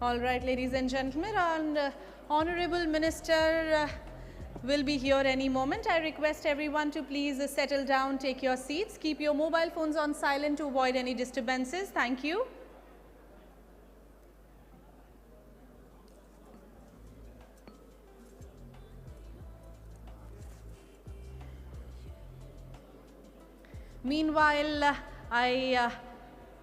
All right, ladies and gentlemen, and Honorable Minister will be here any moment. I request everyone to please settle down, take your seats, keep your mobile phones on silent to avoid any disturbances. Thank you. Meanwhile, I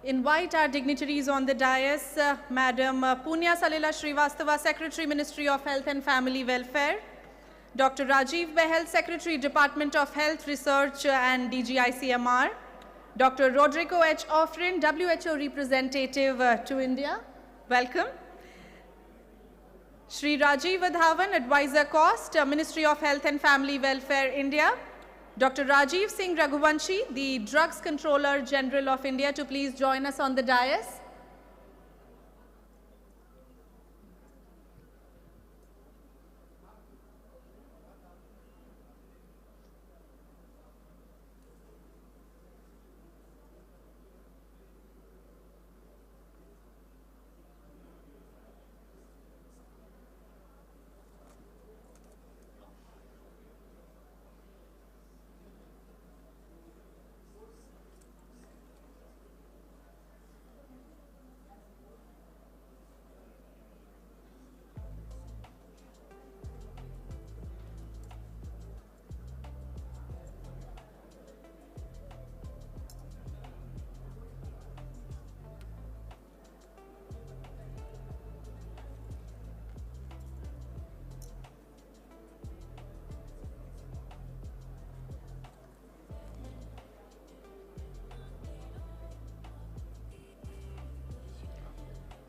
invite our dignitaries on the dais, Madam Punya Salila Srivastava, Secretary, Ministry of Health and Family Welfare, Dr. Rajiv Behel, Secretary, Department of Health, Research and DGI CMR, Dr. Rodrigo H. Offrin, WHO representative to India. Welcome. Shri Rajiv Adhavan, Advisor Cost, Ministry of Health and Family Welfare, India. Dr. Rajiv Singh Raghuvanshi, the Drugs Controller General of India, to please join us on the dais.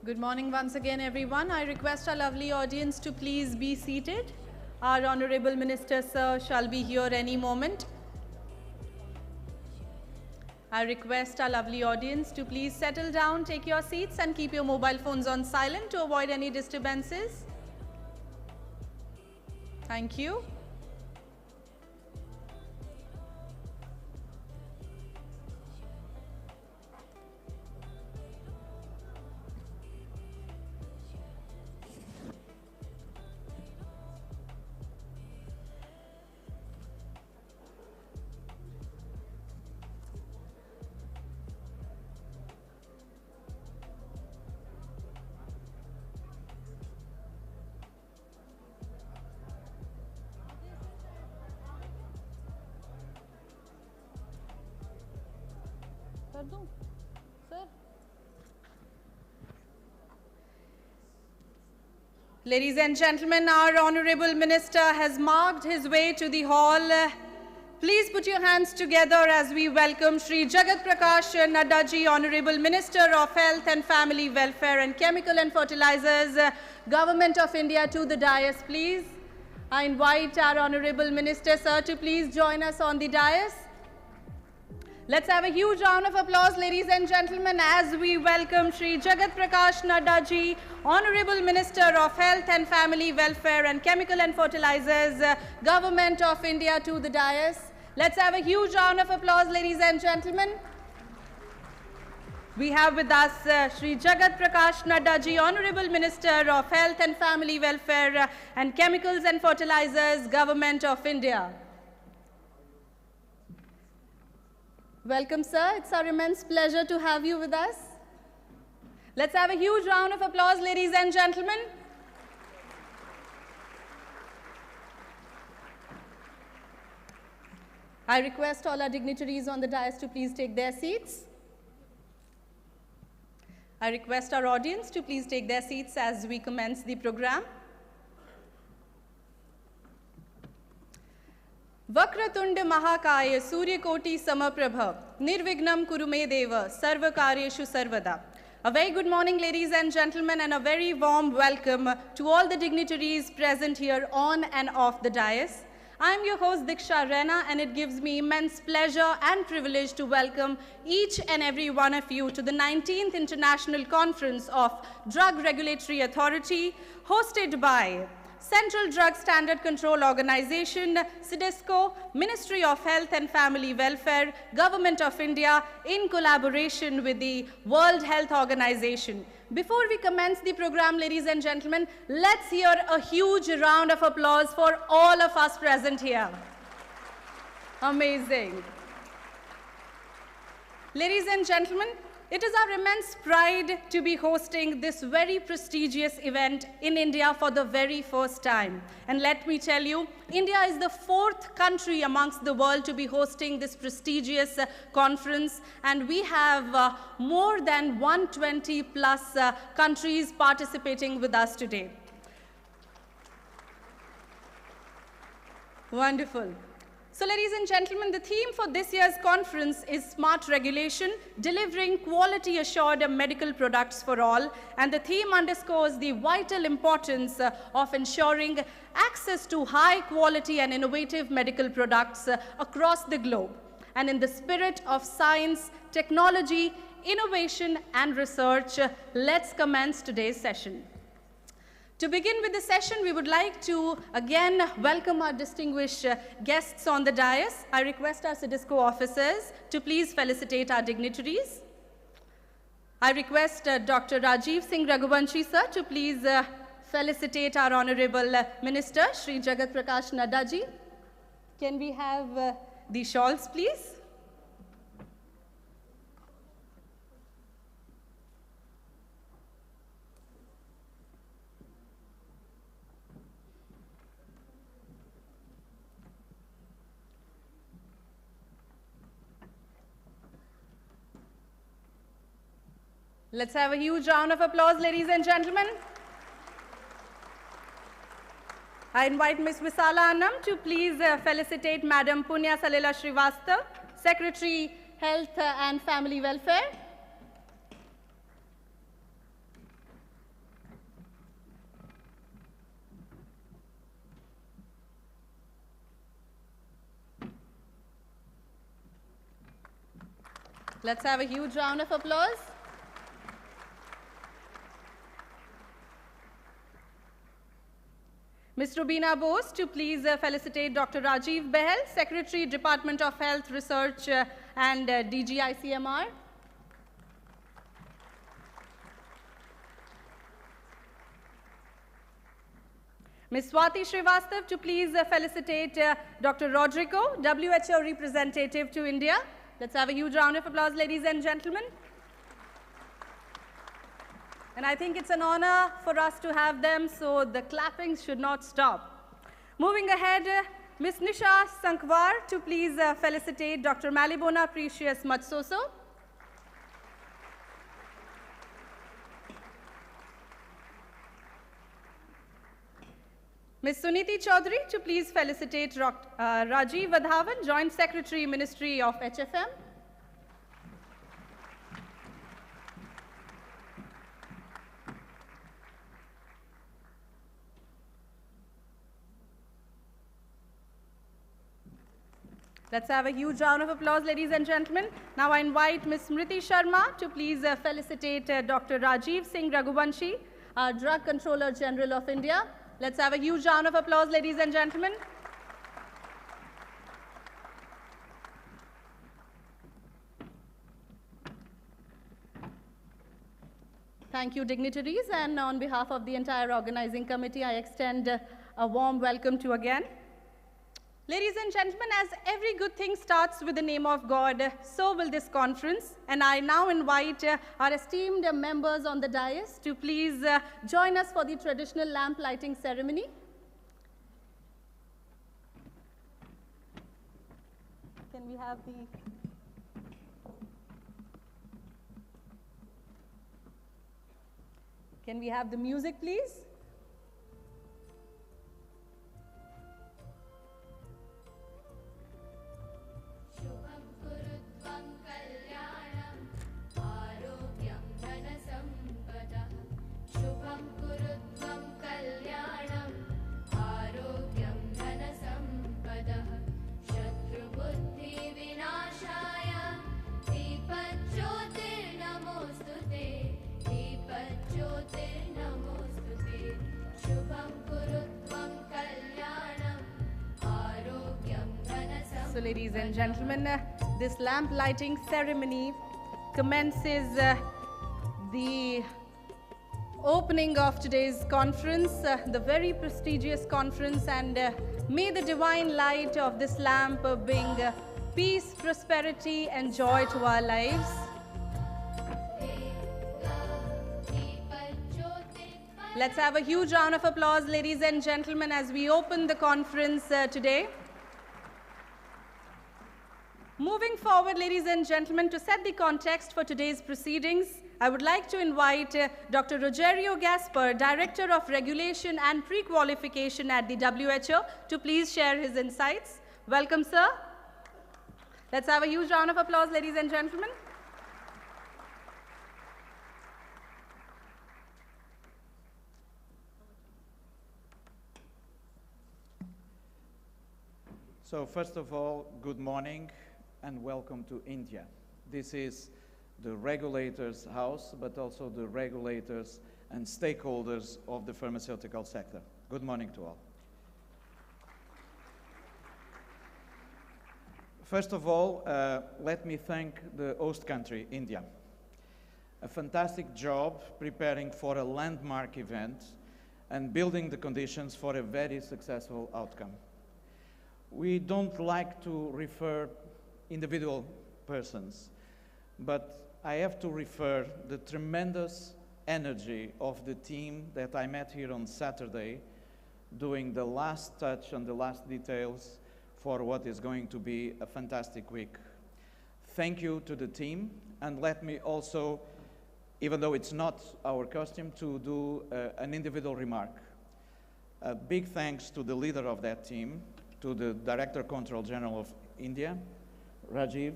Good morning once again, everyone. I request our lovely audience to please be seated. Our Honorable Minister, sir, shall be here any moment. I request our lovely audience to please settle down, take your seats and keep your mobile phones on silent to avoid any disturbances. Thank you. Sir. Ladies and gentlemen, our Honorable Minister has marked his way to the hall. Please put your hands together as we welcome Shri Jagat Prakash Nadda ji, Honorable Minister of Health and Family Welfare and Chemical and Fertilizers, Government of India, to the dais, please. I invite our Honorable Minister, sir, to please join us on the dais. Let's have a huge round of applause, ladies and gentlemen, as we welcome Shri Jagat Prakash Nadda ji, Honorable Minister of Health and Family Welfare and Chemical and Fertilizers, Government of India, to the dais. Let's have a huge round of applause, ladies and gentlemen. We have with us Shri Jagat Prakash Nadda ji, Honorable Minister of Health and Family Welfare and Chemicals and Fertilizers, Government of India. Welcome, sir. It's our immense pleasure to have you with us. Let's have a huge round of applause, ladies and gentlemen. I request all our dignitaries on the dais to please take their seats. I request our audience to please take their seats as we commence the program. Vakratunda Mahakaya Suryakoti Samaprabha Nirvignam Kurume Deva Sarvakaryeshu Sarvada. A very good morning, ladies and gentlemen, and a very warm welcome to all the dignitaries present here on and off the dais. I am your host Diksha Rena, and it gives me immense pleasure and privilege to welcome each and every one of you to the 19th International Conference of Drug Regulatory Authority, hosted by Central Drug Standard Control Organization, CDSCO, Ministry of Health and Family Welfare, Government of India, in collaboration with the World Health Organization. Before we commence the program, ladies and gentlemen, let's hear a huge round of applause for all of us present here. Amazing. Ladies and gentlemen, it is our immense pride to be hosting this very prestigious event in India for the very first time. And let me tell you, India is the 4th country amongst the world to be hosting this prestigious conference. And we have more than 120 plus countries participating with us today. Wonderful. So, ladies and gentlemen, the theme for this year's conference is Smart Regulation, Delivering Quality Assured Medical Products for All. And the theme underscores the vital importance of ensuring access to high quality and innovative medical products across the globe. And in the spirit of science, technology, innovation, and research, let's commence today's session. To begin with the session, we would like to again welcome our distinguished guests on the dais. I request our CDSCO officers to please felicitate our dignitaries. I request Dr. Rajiv Singh Raghuvanshi, sir, to please felicitate our Honorable Minister, Shri Jagat Prakash Nadda ji. Can we have the shawls, please? Let's have a huge round of applause, ladies and gentlemen. I invite Ms. Visala Annam to please felicitate Madam Punya Salila Srivastava, Secretary, Health and Family Welfare. Let's have a huge round of applause. Ms. Rubina Bose to please felicitate Dr. Rajiv Behel, Secretary, Department of Health, Research and DGI CMR. Ms. Swati Srivastava to please felicitate Dr. Rodrigo, WHO representative to India. Let's have a huge round of applause, ladies and gentlemen. And I think it's an honor for us to have them, so the clapping should not stop. Moving ahead, Ms. Nisha Sankwar to please felicitate Dr. Malibona Precious Matsoso. Ms. Suniti Chaudhary to please felicitate Rajiv Vadhavan, Joint Secretary, Ministry of HFM. Let's have a huge round of applause, ladies and gentlemen. Now I invite Ms. Smriti Sharma to please felicitate Dr. Rajiv Singh Raghuvanshi, our Drug Controller General of India. Let's have a huge round of applause, ladies and gentlemen. Thank you, dignitaries, and on behalf of the entire organizing committee, I extend a warm welcome to again. Ladies and gentlemen, as every good thing starts with the name of God, so will this conference. And I now invite our esteemed members on the dais to please join us for the traditional lamp lighting ceremony. Can we have the... Can we have the music, please? Dipajyotirnamostute So, ladies and gentlemen, this lamp lighting ceremony commences the opening of today's conference, the very prestigious conference, and may the divine light of this lamp bring peace, prosperity, and joy to our lives. Let's have a huge round of applause, ladies and gentlemen, as we open the conference today. Moving forward, ladies and gentlemen, to set the context for today's proceedings, I would like to invite Dr. Rogerio Gasper, Director of Regulation and Pre-Qualification at the WHO, to please share his insights. Welcome, sir. Let's have a huge round of applause, ladies and gentlemen. So first of all, good morning and welcome to India. This is the regulators' house, but also the regulators and stakeholders of the pharmaceutical sector. Good morning to all. First of all, let me thank the host country, India. A fantastic job preparing for a landmark event and building the conditions for a very successful outcome. We don't like to refer individual persons, but I have to refer the tremendous energy of the team that I met here on Saturday, doing the last touch and the last details for what is going to be a fantastic week. Thank you to the team, and let me also, even though it's not our custom, to do an individual remark. A big thanks to the leader of that team, to the Director Control General of India, Rajiv.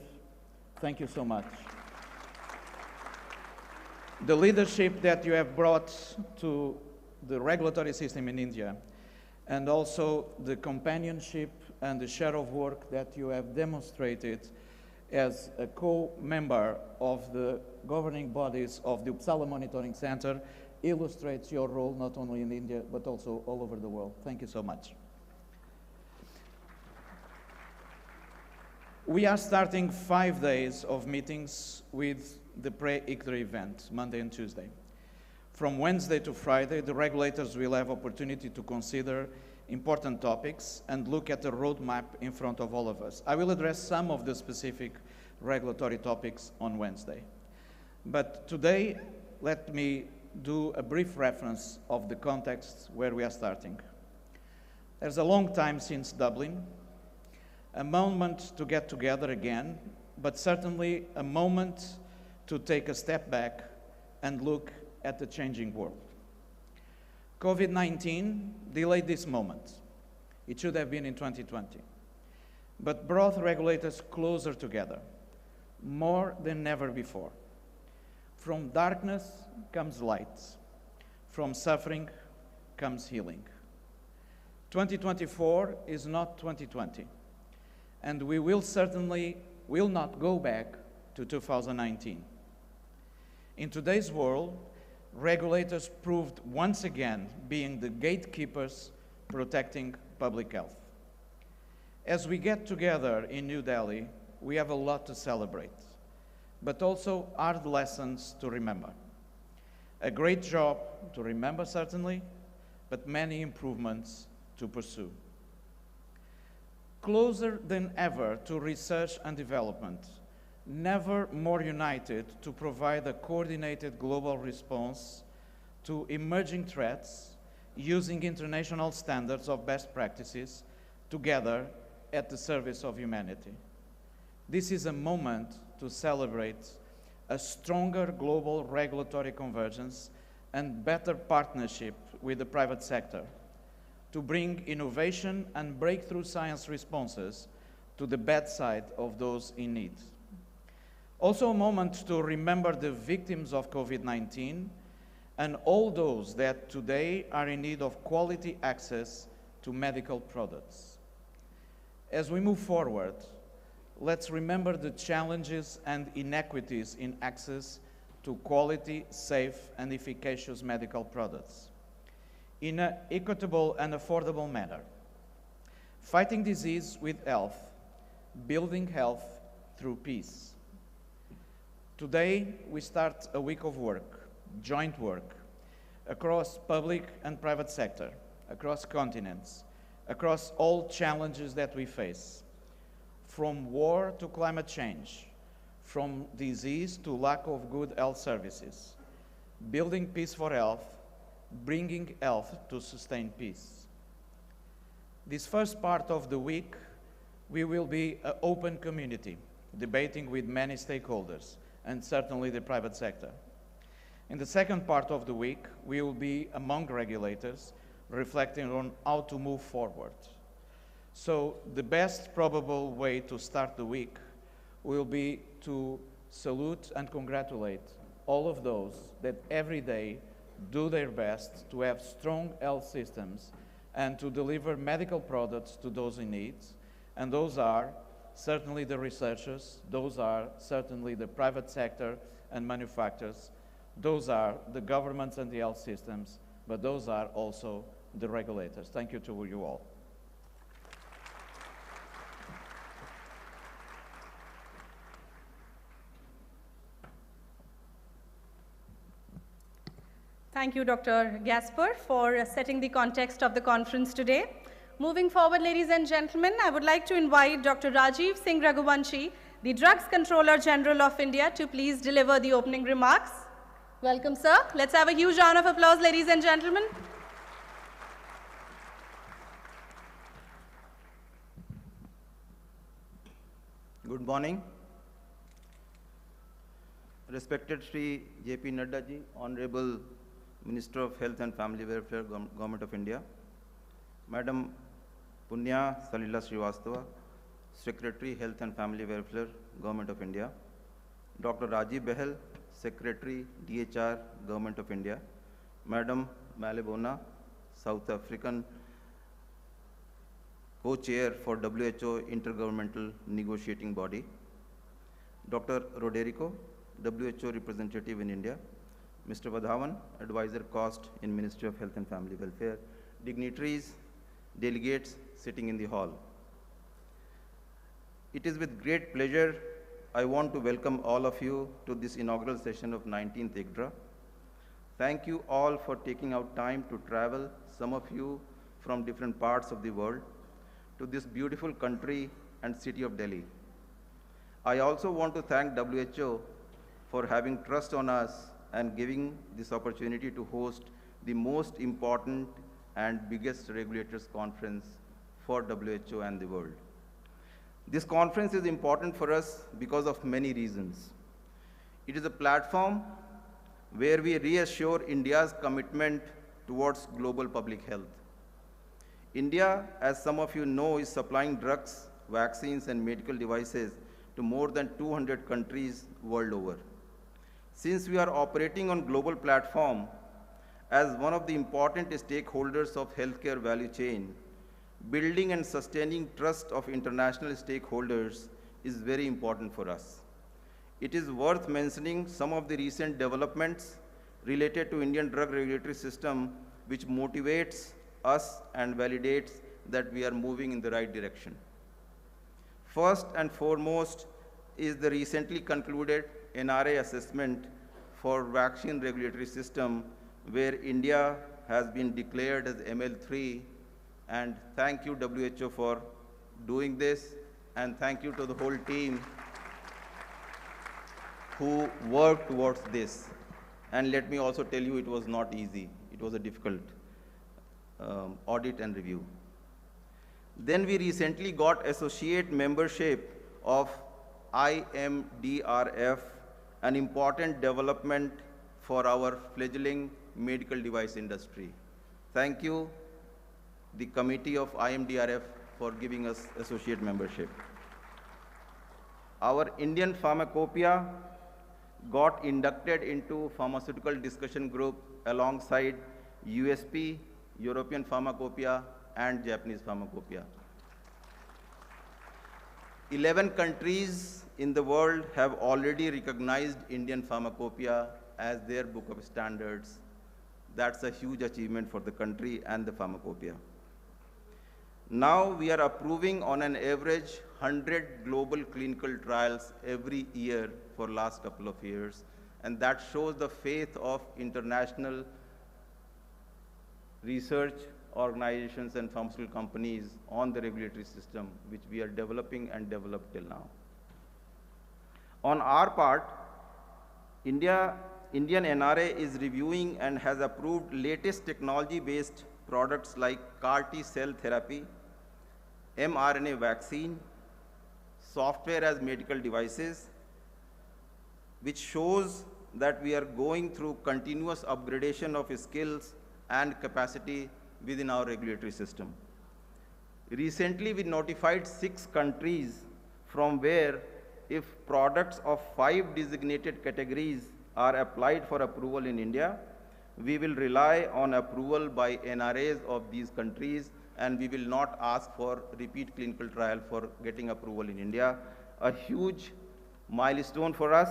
Thank you so much. The leadership that you have brought to the regulatory system in India, and also the companionship and the share of work that you have demonstrated as a co-member of the governing bodies of the Uppsala Monitoring Center, illustrates your role not only in India, but also all over the world. Thank you so much. We are starting 5 days of meetings with the pre-ICTRA event, Monday and Tuesday. From Wednesday to Friday, the regulators will have opportunity to consider important topics and look at the roadmap in front of all of us. I will address some of the specific regulatory topics on Wednesday. But today, let me do a brief reference of the context where we are starting. There's a long time since Dublin, a moment to get together again, but certainly a moment to take a step back and look at the changing world. COVID-19 delayed this moment. It should have been in 2020, but brought regulators closer together, more than ever before. From darkness comes light. From suffering comes healing. 2024 is not 2020. And we will certainly not go back to 2019. In today's world, regulators proved once again being the gatekeepers protecting public health. As we get together in New Delhi, we have a lot to celebrate, but also hard lessons to remember. A great job to remember, certainly, but many improvements to pursue. Closer than ever to research and development, never more united to provide a coordinated global response to emerging threats using international standards of best practices together at the service of humanity. This is a moment to celebrate a stronger global regulatory convergence and better partnership with the private sector, to bring innovation and breakthrough science responses to the bedside of those in need. Also a moment to remember the victims of COVID-19 and all those that today are in need of quality access to medical products. As we move forward, let's remember the challenges and inequities in access to quality, safe, and efficacious medical products in an equitable and affordable manner. Fighting disease with health building health through peace. Today, we start a week of work, joint work, across public and private sector, across continents, across all challenges that we face, from war to climate change, from disease to lack of good health services, building peace for health, bringing health to sustain peace. This first part of the week, we will be an open community, debating with many stakeholders, and certainly the private sector. In the second part of the week, we will be among regulators, reflecting on how to move forward. So the best probable way to start the week will be to salute and congratulate all of those that every day do their best to have strong health systems and to deliver medical products to those in need. And those are certainly the researchers, those are certainly the private sector and manufacturers, those are the governments and the health systems, but those are also the regulators. Thank you to you all. Thank you, Dr. Gasper, for setting the context of the conference today. Moving forward, ladies and gentlemen, I would like to invite Dr. Rajiv Singh Raghuvanshi, the Drugs Controller General of India, to please deliver the opening remarks. Welcome, sir. Let's have a huge round of applause, ladies and gentlemen. Good morning. Respected Shri J.P. Nadda ji, Honorable Minister of Health and Family Welfare, Government of India, Madam Punya Salila Srivastava, Secretary Health and Family Welfare, Government of India, Dr. Rajiv Behel, Secretary DHR, Government of India, Madam Malebona, South African Co-Chair for WHO Intergovernmental Negotiating Body, Dr. Roderico, WHO representative in India, Mr. Vadhavan, advisor cost in Ministry of Health and Family Welfare, dignitaries, delegates sitting in the hall. It is with great pleasure I want to welcome all of you to this inaugural session of 19th ICDRA. Thank you all for taking out time to travel, some of you from different parts of the world, to this beautiful country and city of Delhi. I also want to thank WHO for having trust on us and giving this opportunity to host the most important and biggest regulators conference for WHO and the world. This conference is important for us because of many reasons. It is a platform where we reassure India's commitment towards global public health. India, as some of you know, is supplying drugs, vaccines, and medical devices to more than 200 countries world over. Since we are operating on global platform as one of the important stakeholders of healthcare value chain, building and sustaining trust of international stakeholders is very important for us. It is worth mentioning some of the recent developments related to Indian drug regulatory system which motivates us and validates that we are moving in the right direction. First and foremost is the recently concluded NRA assessment for vaccine regulatory system where India has been declared as ML3, and thank you WHO for doing this, and thank you to the whole team who worked towards this. And let me also tell you, it was not easy. It was a difficult audit and review. Then we recently got associate membership of IMDRF, an important development for our fledgling medical device industry. Thank you, the committee of IMDRF, for giving us associate membership. Our Indian Pharmacopoeia got inducted into Pharmaceutical Discussion Group alongside USP, European Pharmacopoeia, and Japanese Pharmacopoeia. 11 countries in the world have already recognized Indian Pharmacopoeia as their book of standards. That's a huge achievement for the country and the Pharmacopoeia. Now we are approving on an average 100 global clinical trials every year for last couple of years, and that shows the faith of international research organizations and pharmaceutical companies on the regulatory system, which we are developing and developed till now. On our part, Indian NRA is reviewing and has approved latest technology-based products like CAR-T cell therapy, mRNA vaccine, software as medical devices, which shows that we are going through continuous upgradation of skills and capacity within our regulatory system. Recently, we notified 6 countries from where if products of 5 designated categories are applied for approval in India, we will rely on approval by NRAs of these countries, and we will not ask for repeat clinical trial for getting approval in India. A huge milestone for us.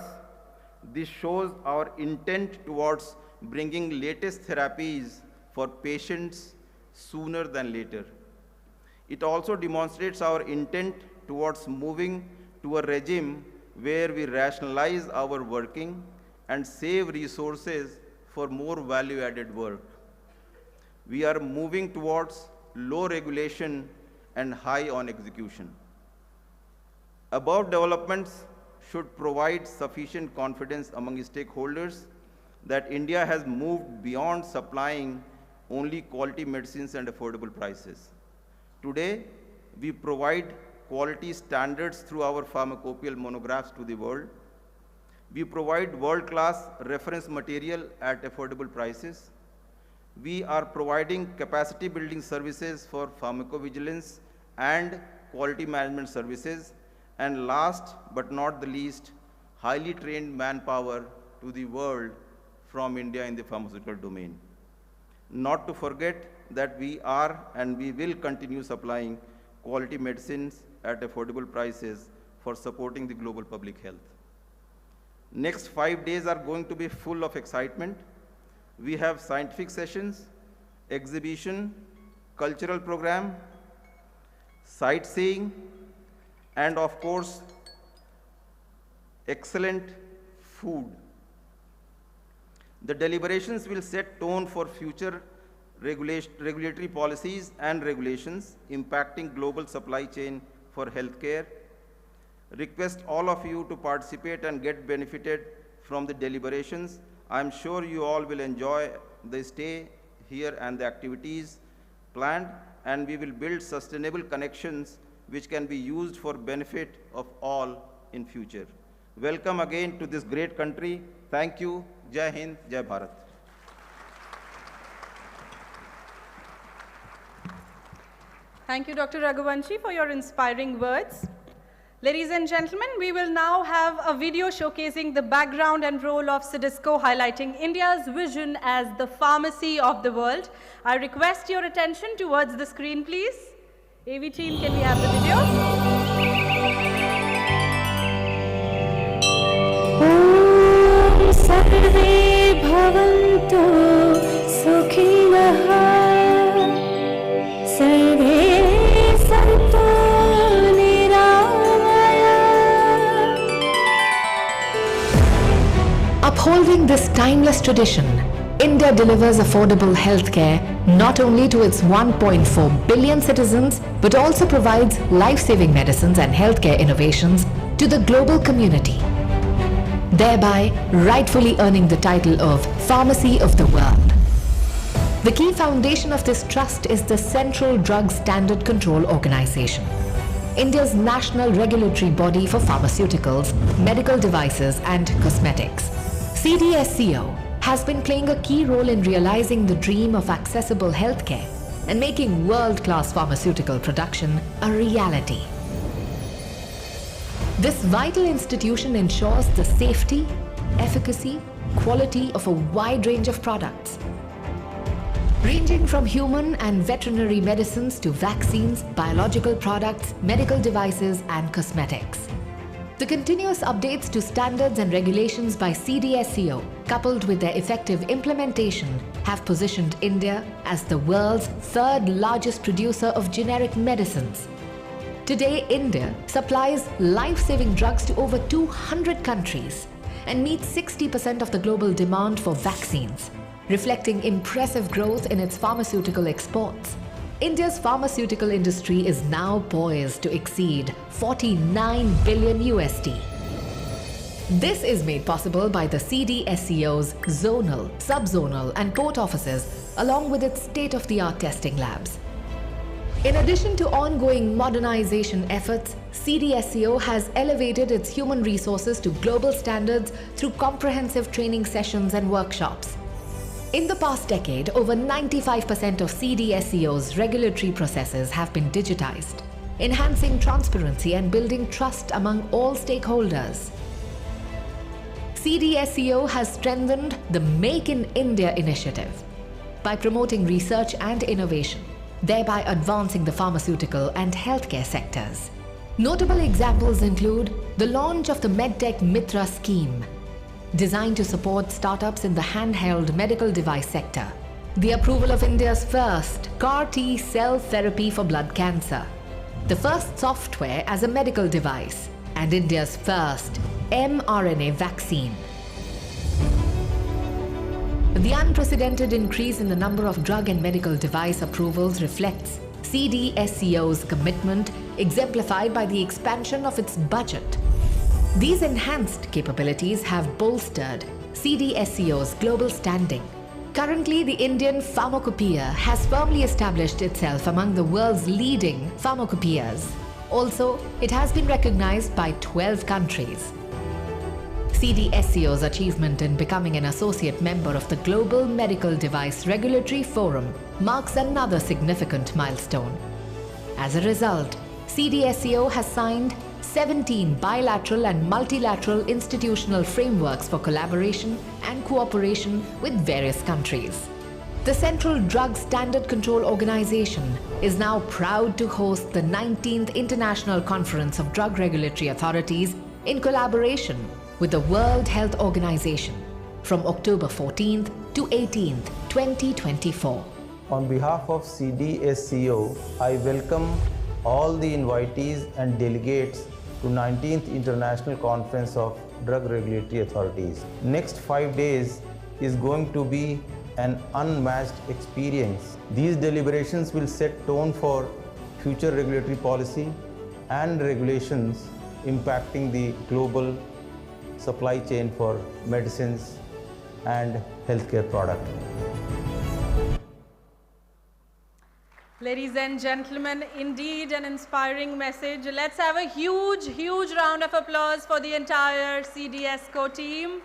This shows our intent towards bringing latest therapies for patients sooner than later. It also demonstrates our intent towards moving to a regime where we rationalize our working and save resources for more value-added work. We are moving towards low regulation and high on execution. Above developments should provide sufficient confidence among stakeholders that India has moved beyond supplying only quality medicines and affordable prices. Today, we provide quality standards through our pharmacopoeial monographs to the world. We provide world-class reference material at affordable prices. We are providing capacity building services for pharmacovigilance and quality management services. And last but not the least, highly trained manpower to the world from India in the pharmaceutical domain. Not to forget that we are and we will continue supplying quality medicines at affordable prices for supporting the global public health. Next 5 days are going to be full of excitement. We have scientific sessions, exhibition, cultural program, sightseeing, and of course, excellent food. The deliberations will set tone for future regulatory policies and regulations impacting global supply chain for healthcare. Request all of you to participate and get benefited from the deliberations. I'm sure you all will enjoy the stay here and the activities planned, and we will build sustainable connections which can be used for benefit of all in future. Welcome again to this great country. Thank you. Jai Hind, Jai Bharat. Thank you, Dr. Raghuvanshi, for your inspiring words. Ladies and gentlemen, we will now have a video showcasing the background and role of CDSCO, highlighting India's vision as the pharmacy of the world. I request your attention towards the screen, please. AV team, can we have the video? Om Sarve Bhavantu Sukhinah Sarve Santu Niramaya. Upholding this timeless tradition, India delivers affordable healthcare not only to its 1.4 billion citizens, but also provides life-saving medicines and healthcare innovations to the global community, thereby rightfully earning the title of Pharmacy of the World. The key foundation of this trust is the Central Drug Standard Control Organization, India's national regulatory body for pharmaceuticals, medical devices and cosmetics. CDSCO has been playing a key role in realizing the dream of accessible healthcare and making world-class pharmaceutical production a reality. This vital institution ensures the safety, efficacy, quality of a wide range of products, ranging from human and veterinary medicines to vaccines, biological products, medical devices and cosmetics. The continuous updates to standards and regulations by CDSCO, coupled with their effective implementation, have positioned India as the world's third largest producer of generic medicines. Today, India supplies life-saving drugs to over 200 countries and meets 60% of the global demand for vaccines, reflecting impressive growth in its pharmaceutical exports. India's pharmaceutical industry is now poised to exceed 49 billion USD. This is made possible by the CDSCO's zonal, subzonal and port offices, along with its state-of-the-art testing labs. In addition to ongoing modernization efforts, CDSCO has elevated its human resources to global standards through comprehensive training sessions and workshops. In the past decade, over 95% of CDSCO's regulatory processes have been digitized, enhancing transparency and building trust among all stakeholders. CDSCO has strengthened the Make in India initiative by promoting research and innovation, thereby advancing the pharmaceutical and healthcare sectors. Notable examples include the launch of the MedTech Mitra scheme, designed to support startups in the handheld medical device sector, the approval of India's first CAR-T cell therapy for blood cancer, the first software as a medical device, and India's first mRNA vaccine. The unprecedented increase in the number of drug and medical device approvals reflects CDSCO's commitment, exemplified by the expansion of its budget. These enhanced capabilities have bolstered CDSCO's global standing. Currently, the Indian pharmacopoeia has firmly established itself among the world's leading pharmacopoeias. Also, it has been recognized by 12 countries. CDSCO's achievement in becoming an associate member of the Global Medical Device Regulatory Forum marks another significant milestone. As a result, CDSCO has signed 17 bilateral and multilateral institutional frameworks for collaboration and cooperation with various countries. The Central Drug Standard Control Organization is now proud to host the 19th International Conference of Drug Regulatory Authorities in collaboration with the World Health Organization from October 14th to 18th, 2024. On behalf of CDSCO, I welcome all the invitees and delegates to 19th International Conference of Drug Regulatory Authorities. Next 5 days is going to be an unmatched experience. These deliberations will set tone for future regulatory policy and regulations impacting the global supply chain for medicines and healthcare products. Ladies and gentlemen, indeed an inspiring message. Let's have a huge, huge round of applause for the entire CDSCO team.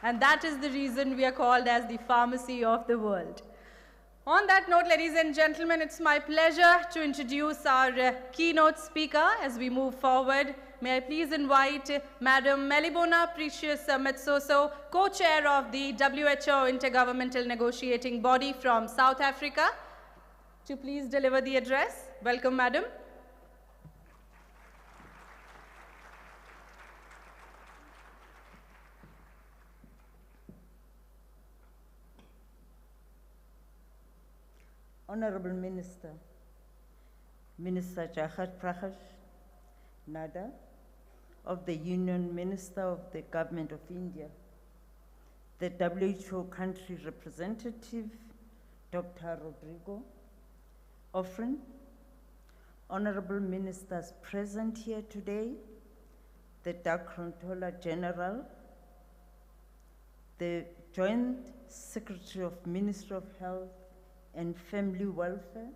And that is the reason we are called as the pharmacy of the world. On that note, ladies and gentlemen, it's my pleasure to introduce our keynote speaker as we move forward. May I please invite Madam Melibona Precious Metsoso, co-chair of the WHO Intergovernmental Negotiating Body from South Africa, to please deliver the address. Welcome, Madam. Honorable Minister, Minister Jagat Prakash, Nadda, of the Union Minister of the Government of India, the WHO country representative, Dr. Rodrigo Offren, honorable ministers present here today, the Dark Controller General, the Joint Secretary of Ministry of Health and Family Welfare,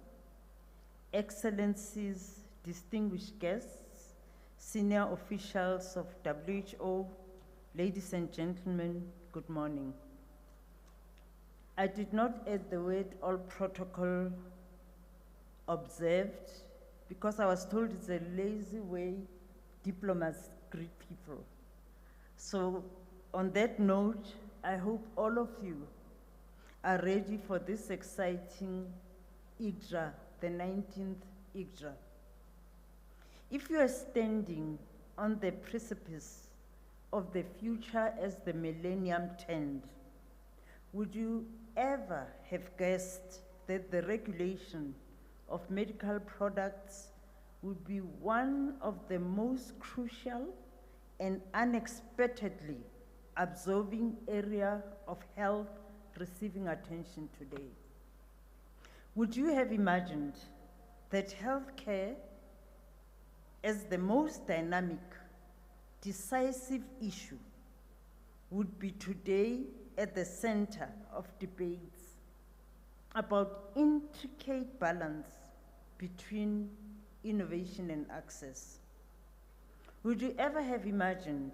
Excellencies, distinguished guests, senior officials of WHO, ladies and gentlemen, good morning. I did not add the word all protocol observed because I was told it's a lazy way diplomats greet people. So on that note, I hope all of you are ready for this exciting IGRA, the 19th IGRA. If you are standing on the precipice of the future as the millennium turned, would you ever have guessed that the regulation of medical products would be one of the most crucial and unexpectedly absorbing area of health receiving attention today? Would you have imagined that healthcare as the most dynamic, decisive issue would be today at the center of debates about intricate balance between innovation and access? Would you ever have imagined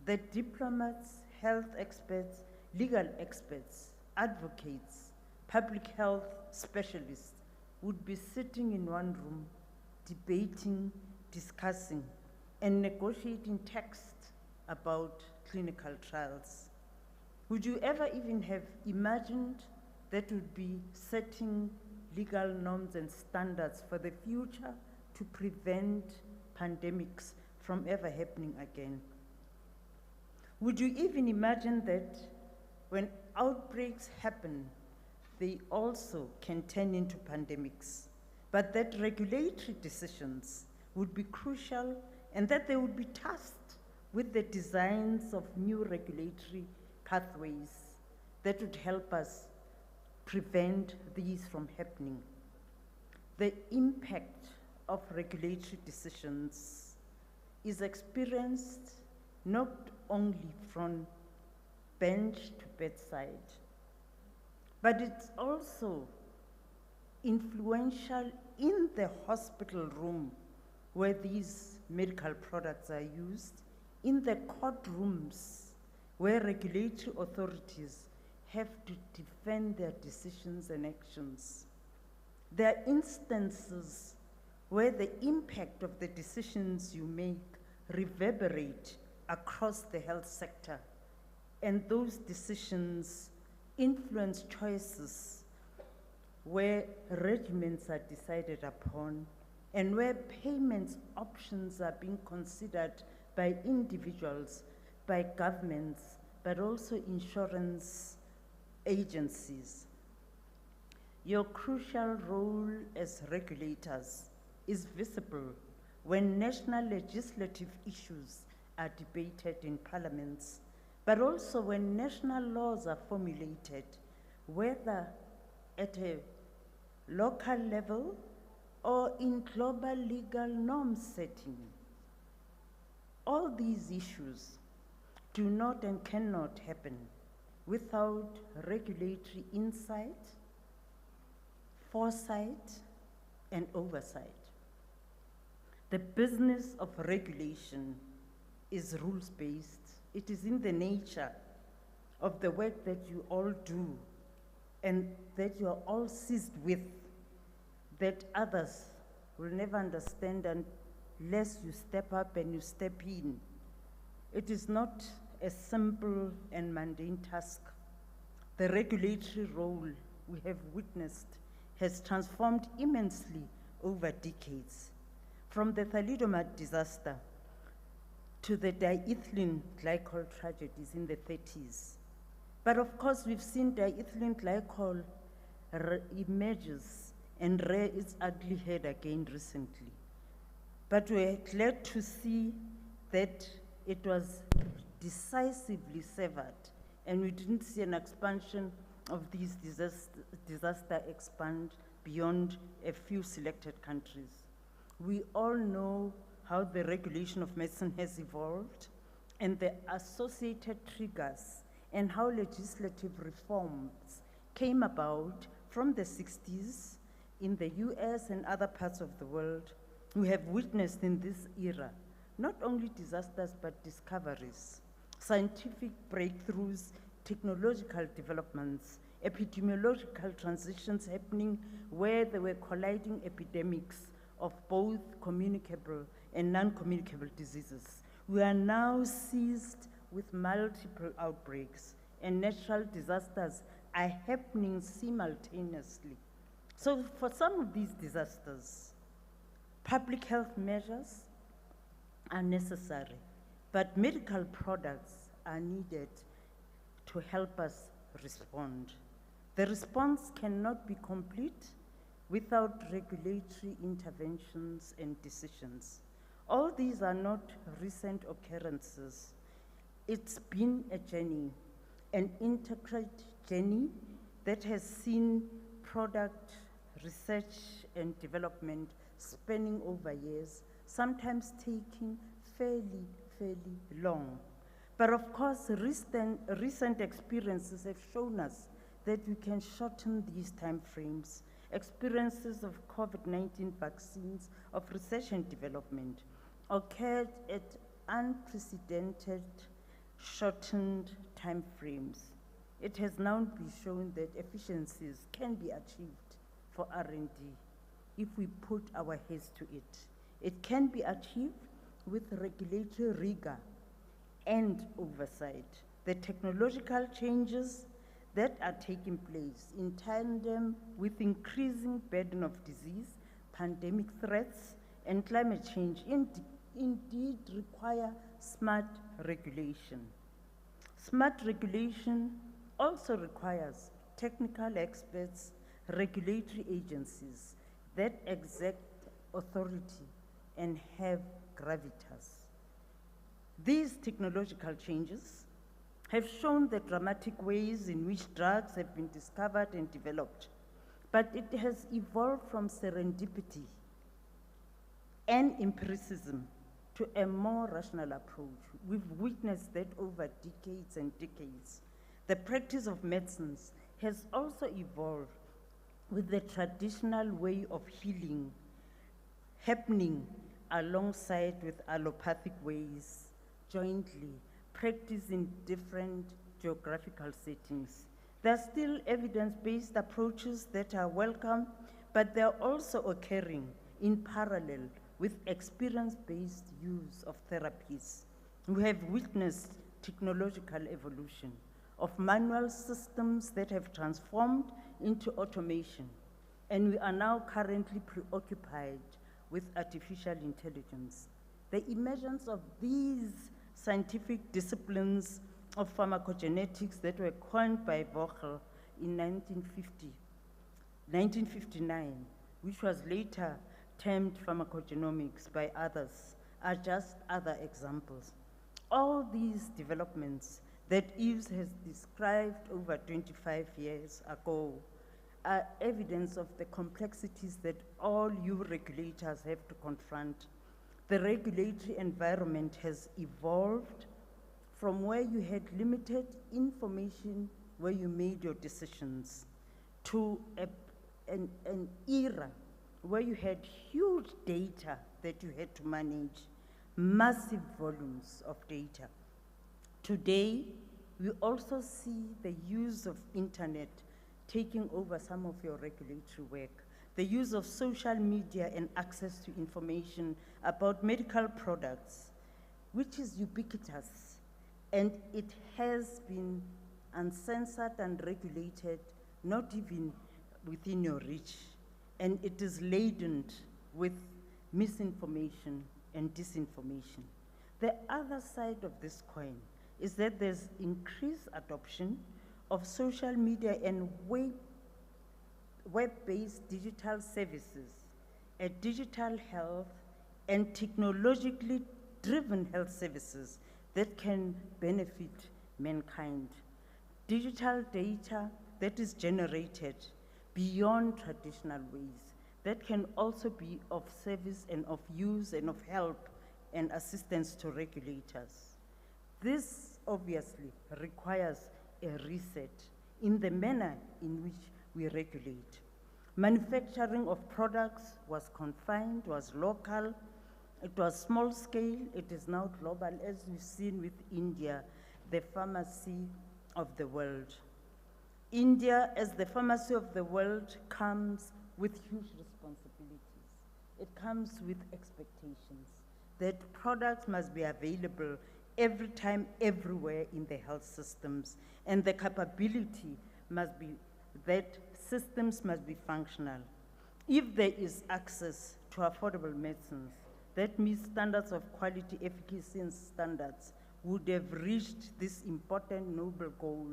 that diplomats, health experts, legal experts, advocates, public health specialists would be sitting in one room, debating, discussing, and negotiating text about clinical trials? Would you ever even have imagined that would be setting legal norms and standards for the future to prevent pandemics from ever happening again? Would you even imagine that when outbreaks happen, they also can turn into pandemics, but that regulatory decisions would be crucial and that they would be tasked with the designs of new regulatory pathways that would help us prevent these from happening? The impact of regulatory decisions is experienced not only from bench to bedside, but it's also influential in the hospital room where these medical products are used, in the courtrooms where regulatory authorities have to defend their decisions and actions. There are instances where the impact of the decisions you make reverberate across the health sector, and those decisions influence choices where regimens are decided upon and where payment options are being considered by individuals, by governments, but also insurance agencies. Your crucial role as regulators is visible when national legislative issues are debated in parliaments, but also when national laws are formulated, whether at a local level or in global legal norm setting. All these issues do not and cannot happen without regulatory insight, foresight, and oversight. The business of regulation is rules-based. It is in the nature of the work that you all do and that you are all seized with, that others will never understand unless you step up and you step in. It is not a simple and mundane task. The regulatory role we have witnessed has transformed immensely over decades, from the thalidomide disaster to the diethylene glycol tragedies in the 30s. But of course, we've seen diethylene glycol emerges and rear its ugly head again recently. But we're glad to see that it was decisively severed, and we didn't see an expansion of these disaster expand beyond a few selected countries. We all know how the regulation of medicine has evolved and the associated triggers and how legislative reforms came about from the 60s in the US and other parts of the world. We have witnessed in this era not only disasters but discoveries, scientific breakthroughs, technological developments, epidemiological transitions happening where there were colliding epidemics of both communicable and non-communicable diseases. We are now seized with multiple outbreaks, and natural disasters are happening simultaneously. So for some of these disasters, public health measures are necessary, but medical products are needed to help us respond. The response cannot be complete without regulatory interventions and decisions. All these are not recent occurrences. It's been a journey, an intricate journey that has seen product research and development spanning over years, sometimes taking fairly long. But of course, recent experiences have shown us that we can shorten these time frames. Experiences of COVID-19 vaccines, of research and development occurred at unprecedented shortened time frames. It has now been shown that efficiencies can be achieved for R&D if we put our heads to it. It can be achieved with regulatory rigor and oversight. The technological changes that are taking place in tandem with increasing burden of disease, pandemic threats, and climate change indeed require smart regulation. Smart regulation also requires technical experts, regulatory agencies that exert authority and have gravitas. These technological changes have shown the dramatic ways in which drugs have been discovered and developed, but it has evolved from serendipity and empiricism to a more rational approach. We've witnessed that over decades and decades. The practice of medicines has also evolved with the traditional way of healing happening alongside with allopathic ways, jointly, practiced in different geographical settings. There are still evidence-based approaches that are welcome, but they're also occurring in parallel with experience-based use of therapies. We have witnessed technological evolution of manual systems that have transformed into automation, and we are now currently preoccupied with artificial intelligence. The emergence of these scientific disciplines of pharmacogenetics that were coined by Vogel in 1959, which was later termed pharmacogenomics by others, are just other examples. All these developments that Yves has described over 25 years ago are evidence of the complexities that all you regulators have to confront. The regulatory environment has evolved from where you had limited information where you made your decisions to an era where you had huge data that you had to manage, massive volumes of data. Today, we also see the use of internet taking over some of your regulatory work, the use of social media and access to information about medical products, which is ubiquitous, and it has been uncensored and regulated, not even within your reach, and it is laden with misinformation and disinformation. The other side of this coin is that there's increased adoption of social media and web-based digital services, a digital health and technologically driven health services that can benefit mankind. Digital data that is generated beyond traditional ways, that can also be of service and of use and of help and assistance to regulators. This obviously requires a reset in the manner in which we regulate. Manufacturing of products was confined, was local, it was small scale, it is now global, as we've seen with India, the pharmacy of the world. India, as the pharmacy of the world, comes with huge responsibilities. It comes with expectations that products must be available every time, everywhere in the health systems, and the capability must be that systems must be functional. If there is access to affordable medicines, that meets standards of quality, efficacy, and standards would have reached this important noble goal.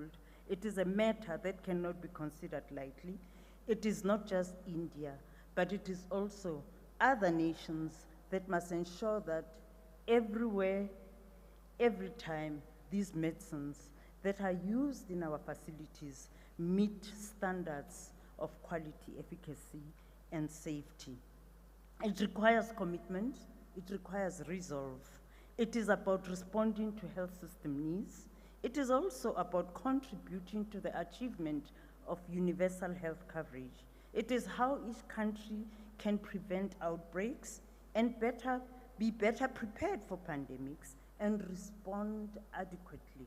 It is a matter that cannot be considered lightly. It is not just India, but it is also other nations that must ensure that everywhere, every time, these medicines that are used in our facilities meet standards of quality, efficacy, and safety. It requires commitment, it requires resolve. It is about responding to health system needs. It is also about contributing to the achievement of universal health coverage. It is how each country can prevent outbreaks and be better prepared for pandemics and respond adequately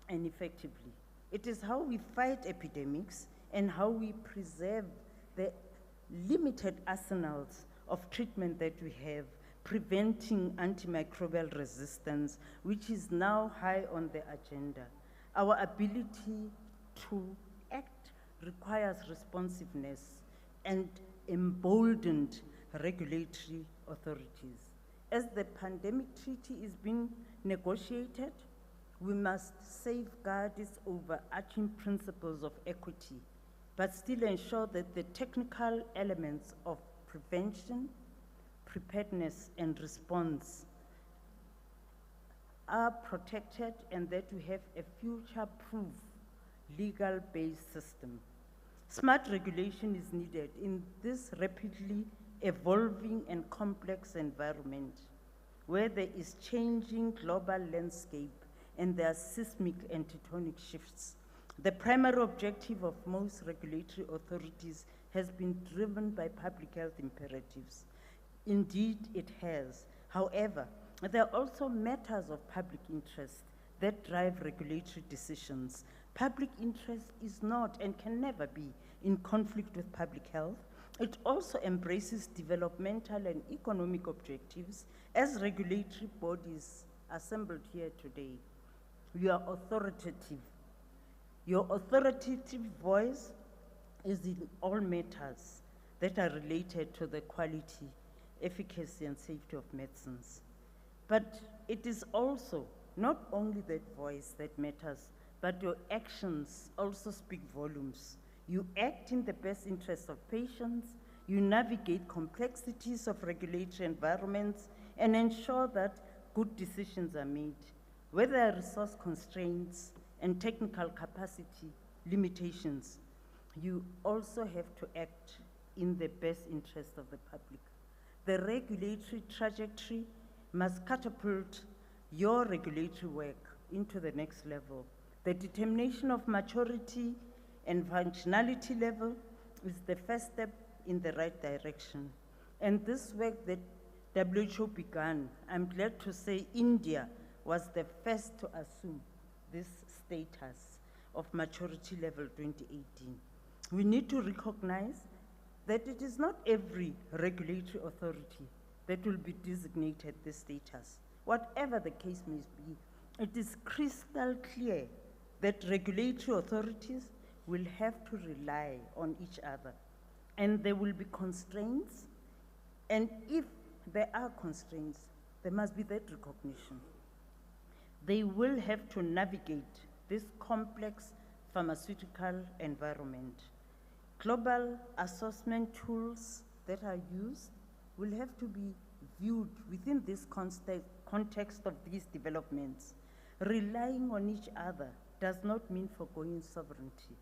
and effectively. It is how we fight epidemics and how we preserve the limited arsenals of treatment that we have, preventing antimicrobial resistance, which is now high on the agenda. Our ability to act requires responsiveness and emboldened regulatory authorities. As the pandemic treaty is being negotiated, we must safeguard its overarching principles of equity, but still ensure that the technical elements of prevention, preparedness, and response are protected and that we have a future-proof, legal-based system. Smart regulation is needed in this rapidly evolving and complex environment where there is changing global landscape and there are seismic and tectonic shifts. The primary objective of most regulatory authorities has been driven by public health imperatives. Indeed, it has. However, there are also matters of public interest that drive regulatory decisions. Public interest is not and can never be in conflict with public health. It also embraces developmental and economic objectives as regulatory bodies assembled here today. You are authoritative. Your authoritative voice is in all matters that are related to the quality, efficacy, and safety of medicines. But it is also not only that voice that matters, but your actions also speak volumes. You act in the best interest of patients, you navigate complexities of regulatory environments, and ensure that good decisions are made. Where there are resource constraints and technical capacity limitations, you also have to act in the best interest of the public. The regulatory trajectory must catapult your regulatory work into the next level. The determination of maturity and functionality level is the first step in the right direction. And this work that WHO began, I'm glad to say India was the first to assume this status of maturity level 2018. We need to recognize that it is not every regulatory authority that will be designated this status. Whatever the case may be, it is crystal clear that regulatory authorities will have to rely on each other. And there will be constraints, and if there are constraints, there must be that recognition. They will have to navigate this complex pharmaceutical environment. Global assessment tools that are used will have to be viewed within this context of these developments. Relying on each other does not mean forgoing sovereignty.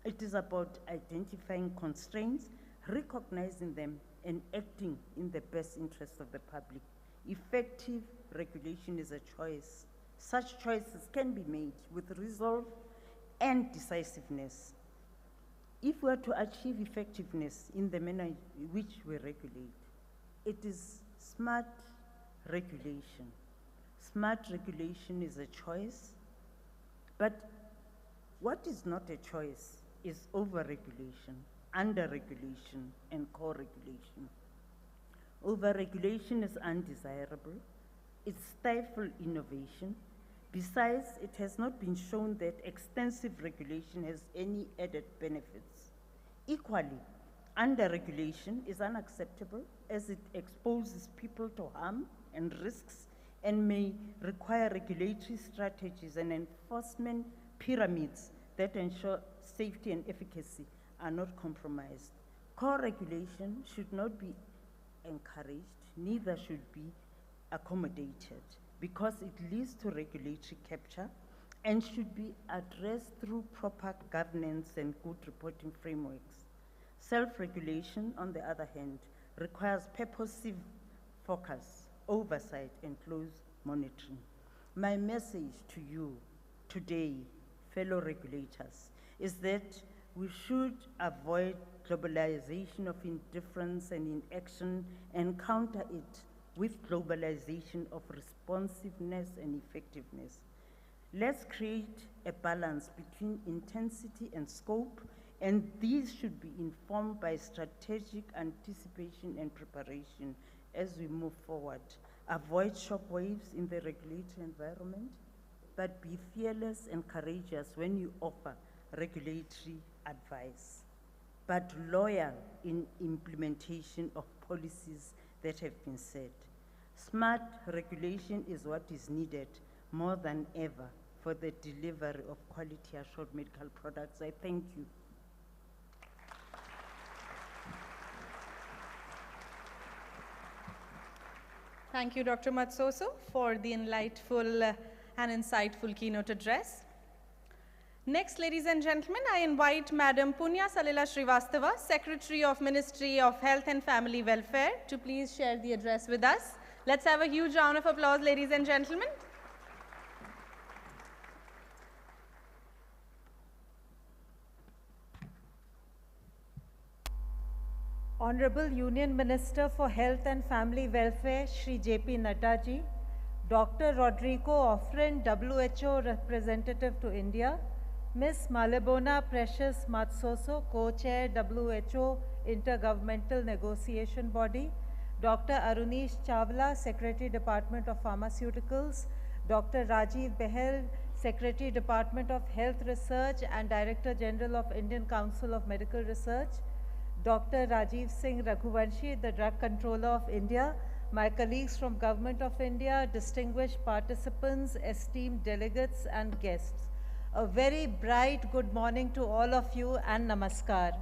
It is about identifying constraints, recognizing them, and acting in the best interest of the public. Effective regulation is a choice. Such choices can be made with resolve and decisiveness. If we are to achieve effectiveness in the manner in which we regulate, it is smart regulation. Smart regulation is a choice, but what is not a choice is over-regulation, under-regulation, and co-regulation. Over-regulation is undesirable. It stifles innovation. Besides, it has not been shown that extensive regulation has any added benefits. Equally, Under-regulation is unacceptable as it exposes people to harm and risks and may require regulatory strategies and enforcement pyramids that ensure safety and efficacy are not compromised. Core regulation should not be encouraged, neither should be accommodated, because it leads to regulatory capture and should be addressed through proper governance and good reporting frameworks. Self-regulation, on the other hand, requires purposive focus, oversight, and close monitoring. My message to you today, fellow regulators, is that we should avoid globalization of indifference and inaction and counter it with globalization of responsiveness and effectiveness. Let's create a balance between intensity and scope, and these should be informed by strategic anticipation and preparation as we move forward. Avoid shockwaves in the regulatory environment, but be fearless and courageous when you offer regulatory advice, but loyal in implementation of policies that have been set. Smart regulation is what is needed more than ever for the delivery of quality assured medical products. I thank you. Thank you, Dr. Matsoso, for the enlightful and insightful keynote address. Next, ladies and gentlemen, I invite Madam Punya Salila Srivastava, Secretary of Ministry of Health and Family Welfare, to please share the address with us. Let's have a huge round of applause, ladies and gentlemen. Honorable Union Minister for Health and Family Welfare, Shri J.P. Nadda ji, Dr. Rodrigo Offren, WHO representative to India, Ms. Malebona Precious Matsoso, Co-Chair WHO Intergovernmental Negotiation Body, Dr. Arunish Chawla, Secretary Department of Pharmaceuticals, Dr. Rajiv Behel, Secretary Department of Health Research and Director General of Indian Council of Medical Research, Dr. Rajiv Singh Raghuvanshi, the Drug Controller of India, my colleagues from Government of India, distinguished participants, esteemed delegates and guests. A very bright good morning to all of you and namaskar.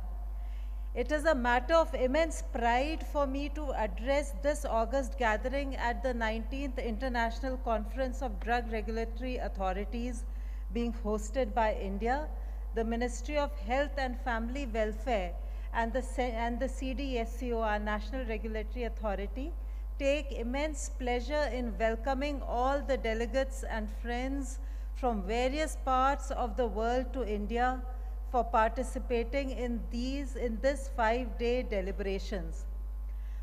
It is a matter of immense pride for me to address this August gathering at the 19th International Conference of Drug Regulatory Authorities being hosted by India, the Ministry of Health and Family Welfare, and the CDSCO, our National Regulatory Authority, take immense pleasure in welcoming all the delegates and friends from various parts of the world to India for participating in this 5-day deliberations.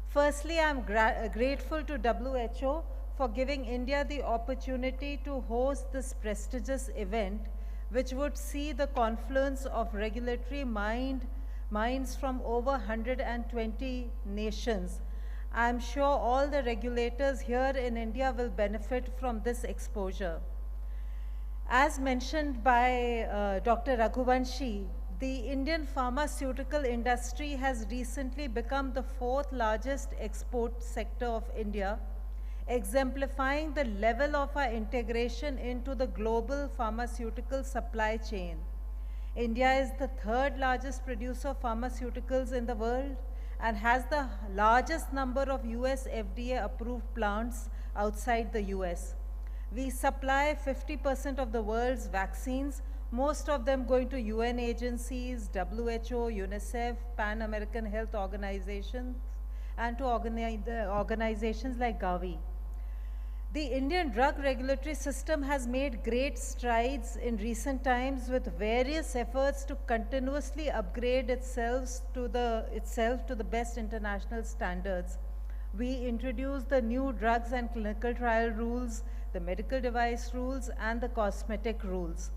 Firstly, I'm grateful to WHO for giving India the opportunity to host this prestigious event, which would see the confluence of regulatory minds from over 120 nations. I'm sure all the regulators here in India will benefit from this exposure. As mentioned by Dr. Raghuvanshi, the Indian pharmaceutical industry has recently become the 4th largest export sector of India, exemplifying the level of our integration into the global pharmaceutical supply chain. India is the 3rd largest producer of pharmaceuticals in the world and has the largest number of US FDA approved plants outside the US. We supply 50% of the world's vaccines, most of them going to UN agencies, WHO, UNICEF, Pan American Health Organizations, and to organizations like Gavi. The Indian drug regulatory system has made great strides in recent times with various efforts to continuously upgrade itself to the best international standards. We introduced the new drugs and clinical trial rules, the medical device rules, and the cosmetic rules.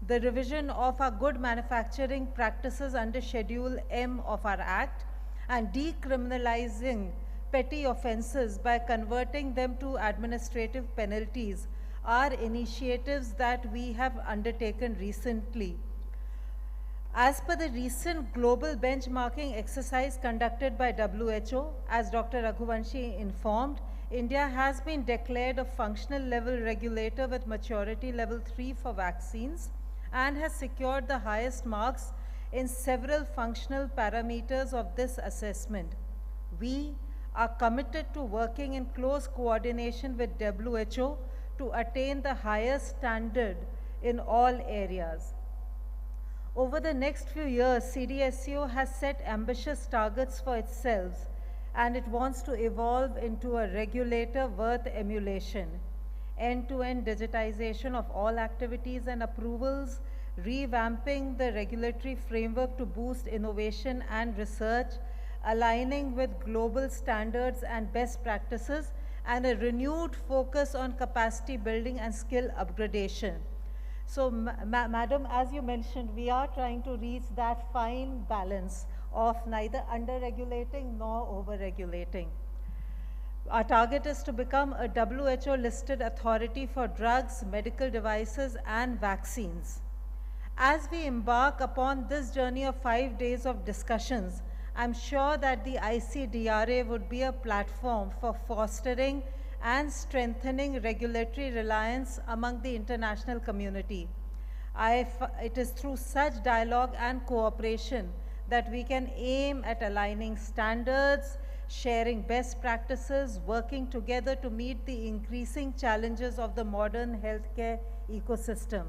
The revision of our good manufacturing practices under Schedule M of our Act, and decriminalizing petty offenses by converting them to administrative penalties are initiatives that we have undertaken recently. As per the recent global benchmarking exercise conducted by WHO, as Dr. Raghuvanshi informed, India has been declared a functional level regulator with maturity level 3 for vaccines and has secured the highest marks in several functional parameters of this assessment. We are committed to working in close coordination with WHO to attain the highest standard in all areas. Over the next few years, CDSCO has set ambitious targets for itself, and it wants to evolve into a regulator worth emulation. End-to-end digitization of all activities and approvals, revamping the regulatory framework to boost innovation and research, aligning with global standards and best practices, and a renewed focus on capacity building and skill upgradation. So, Madam, as you mentioned, we are trying to reach that fine balance of neither under-regulating nor over-regulating. Our target is to become a WHO-listed authority for drugs, medical devices, and vaccines. As we embark upon this journey of 5 days of discussions, I'm sure that the ICDRA would be a platform for fostering and strengthening regulatory reliance among the international community. It is through such dialogue and cooperation that we can aim at aligning standards, sharing best practices, working together to meet the increasing challenges of the modern healthcare ecosystem.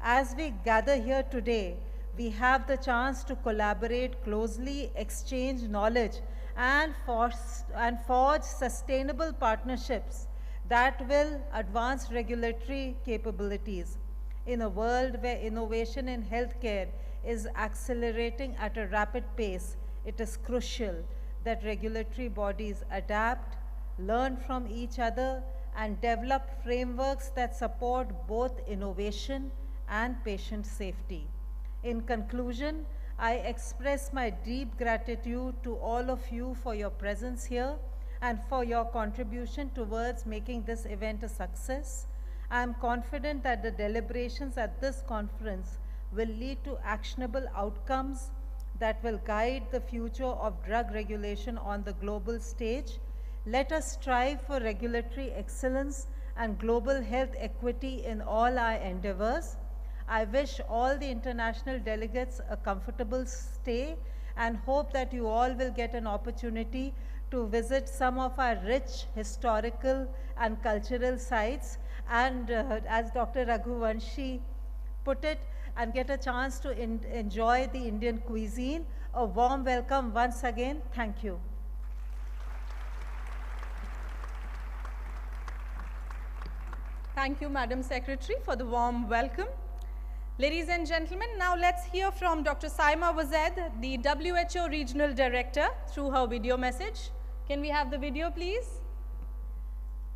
As we gather here today, we have the chance to collaborate closely, exchange knowledge, and forge sustainable partnerships that will advance regulatory capabilities. In a world where innovation in healthcare is accelerating at a rapid pace, it is crucial that regulatory bodies adapt, learn from each other, and develop frameworks that support both innovation and patient safety. In conclusion, I express my deep gratitude to all of you for your presence here and for your contribution towards making this event a success. I am confident that the deliberations at this conference will lead to actionable outcomes that will guide the future of drug regulation on the global stage. Let us strive for regulatory excellence and global health equity in all our endeavors. I wish all the international delegates a comfortable stay and hope that you all will get an opportunity to visit some of our rich historical and cultural sites and as Dr. Raghuvanshi put it, and get a chance to enjoy the Indian cuisine. A warm welcome once again. Thank you. Thank you, Madam Secretary, for the warm welcome. Ladies and gentlemen, now let's hear from Dr. Saima Wazed, the WHO Regional Director, through her video message. Can we have the video, please?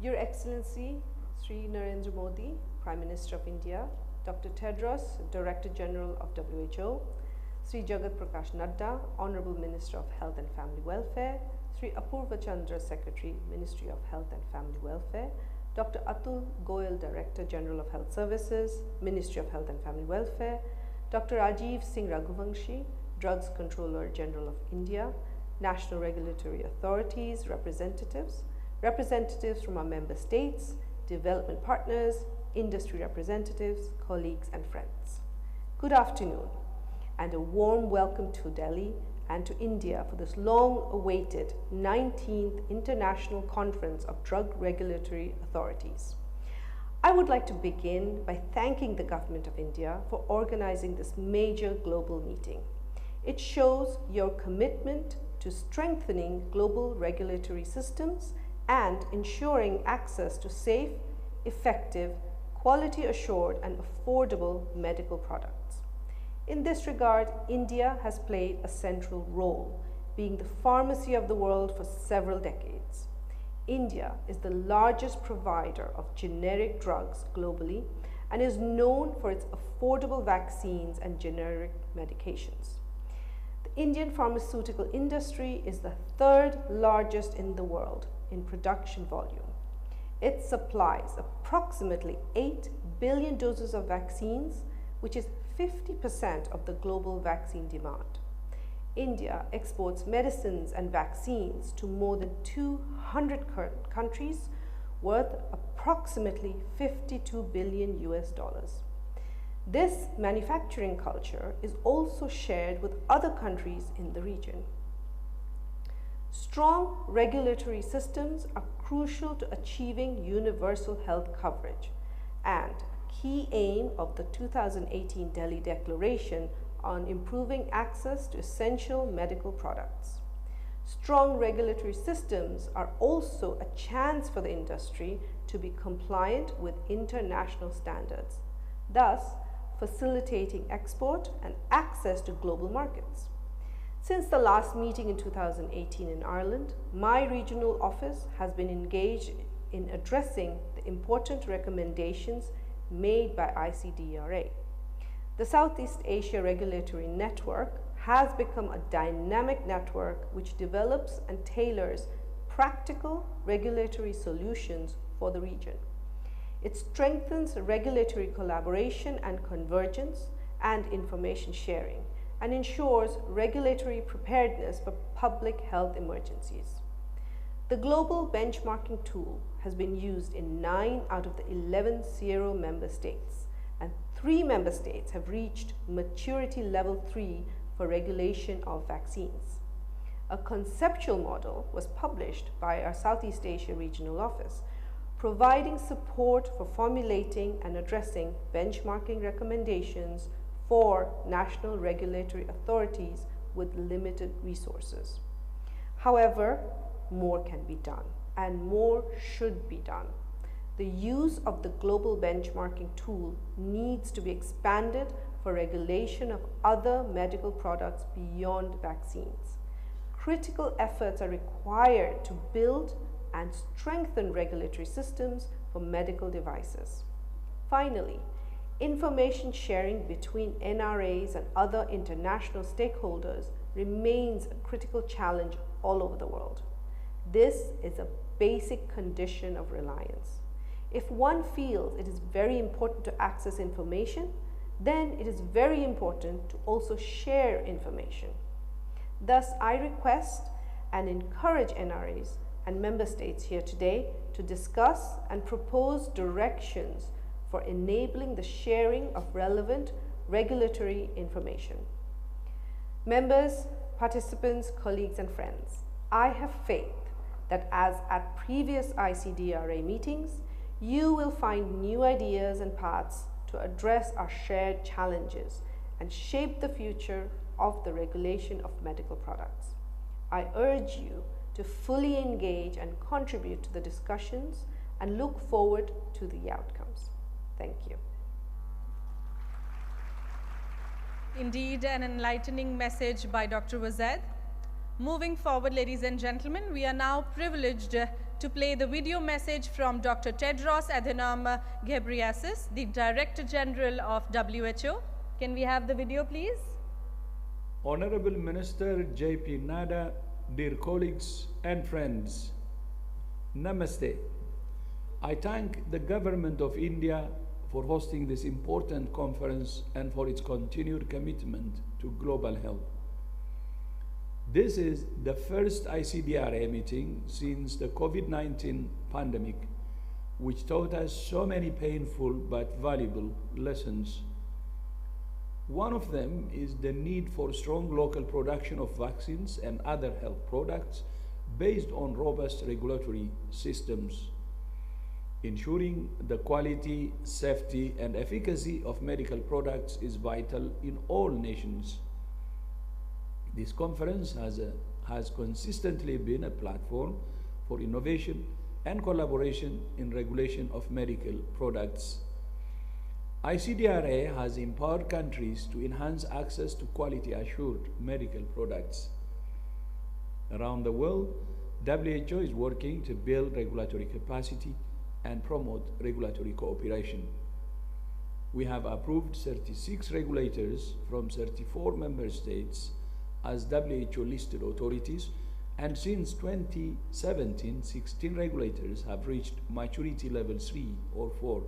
Your Excellency, Sri Narendra Modi, Prime Minister of India, Dr. Tedros, Director General of WHO, Sri Jagat Prakash Nadda, Honorable Minister of Health and Family Welfare, Sri Apurva Chandra, Secretary, Ministry of Health and Family Welfare, Dr. Atul Goyal, Director General of Health Services, Ministry of Health and Family Welfare, Dr. Rajiv Singh Raghuvanshi, Drugs Controller General of India, National Regulatory Authorities, representatives from our member states, development partners, industry representatives, colleagues and friends. Good afternoon and a warm welcome to Delhi and to India for this long-awaited 19th International Conference of Drug Regulatory Authorities. I would like to begin by thanking the Government of India for organizing this major global meeting. It shows your commitment to strengthening global regulatory systems and ensuring access to safe, effective, quality-assured and affordable medical products. In this regard, India has played a central role, being the pharmacy of the world for several decades. India is the largest provider of generic drugs globally and is known for its affordable vaccines and generic medications. The Indian pharmaceutical industry is the third largest in the world in production volume. It supplies approximately 8 billion doses of vaccines, which is 50% of the global vaccine demand. India exports medicines and vaccines to more than 200 countries worth approximately 52 billion US dollars. This manufacturing culture is also shared with other countries in the region. Strong regulatory systems are crucial to achieving universal health coverage, and a key aim of the 2018 Delhi Declaration on improving access to essential medical products. Strong regulatory systems are also a chance for the industry to be compliant with international standards, thus facilitating export and access to global markets. Since the last meeting in 2018 in Ireland, my regional office has been engaged in addressing the important recommendations made by ICDRA. The Southeast Asia Regulatory Network has become a dynamic network which develops and tailors practical regulatory solutions for the region. It strengthens regulatory collaboration and convergence and information sharing, and ensures regulatory preparedness for public health emergencies. The global benchmarking tool has been used in 9 out of the 11 CRO member states, and 3 member states have reached maturity level 3 for regulation of vaccines. A conceptual model was published by our Southeast Asia Regional Office, providing support for formulating and addressing benchmarking recommendations for national regulatory authorities with limited resources. However, more can be done, and more should be done. The use of the global benchmarking tool needs to be expanded for regulation of other medical products beyond vaccines. Critical efforts are required to build and strengthen regulatory systems for medical devices. Finally, information sharing between NRAs and other international stakeholders remains a critical challenge all over the world. This is a basic condition of reliance. If one feels it is very important to access information, then it is very important to also share information. Thus, I request and encourage NRAs and member states here today to discuss and propose directions for enabling the sharing of relevant regulatory information. Members, participants, colleagues, and friends, I have faith that as at previous ICDRA meetings, you will find new ideas and paths to address our shared challenges and shape the future of the regulation of medical products. I urge you to fully engage and contribute to the discussions and look forward to the outcomes. Thank you. Indeed, an enlightening message by Dr. Wazed. Moving forward, ladies and gentlemen, we are now privileged to play the video message from Dr. Tedros Adhanom Ghebreyesus, the Director General of WHO. Can we have the video, please? Honorable Minister J.P. Nadda, dear colleagues and friends, Namaste. I thank the Government of India for hosting this important conference and for its continued commitment to global health. This is the first ICDRA meeting since the COVID-19 pandemic, which taught us so many painful but valuable lessons. One of them is the need for strong local production of vaccines and other health products based on robust regulatory systems. Ensuring the quality, safety, and efficacy of medical products is vital in all nations. This conference has consistently been a platform for innovation and collaboration in regulation of medical products. ICDRA has empowered countries to enhance access to quality-assured medical products. Around the world, WHO is working to build regulatory capacity and promote regulatory cooperation. We have approved 36 regulators from 34 member states as WHO-listed authorities, and since 2017, 16 regulators have reached maturity level 3 or 4,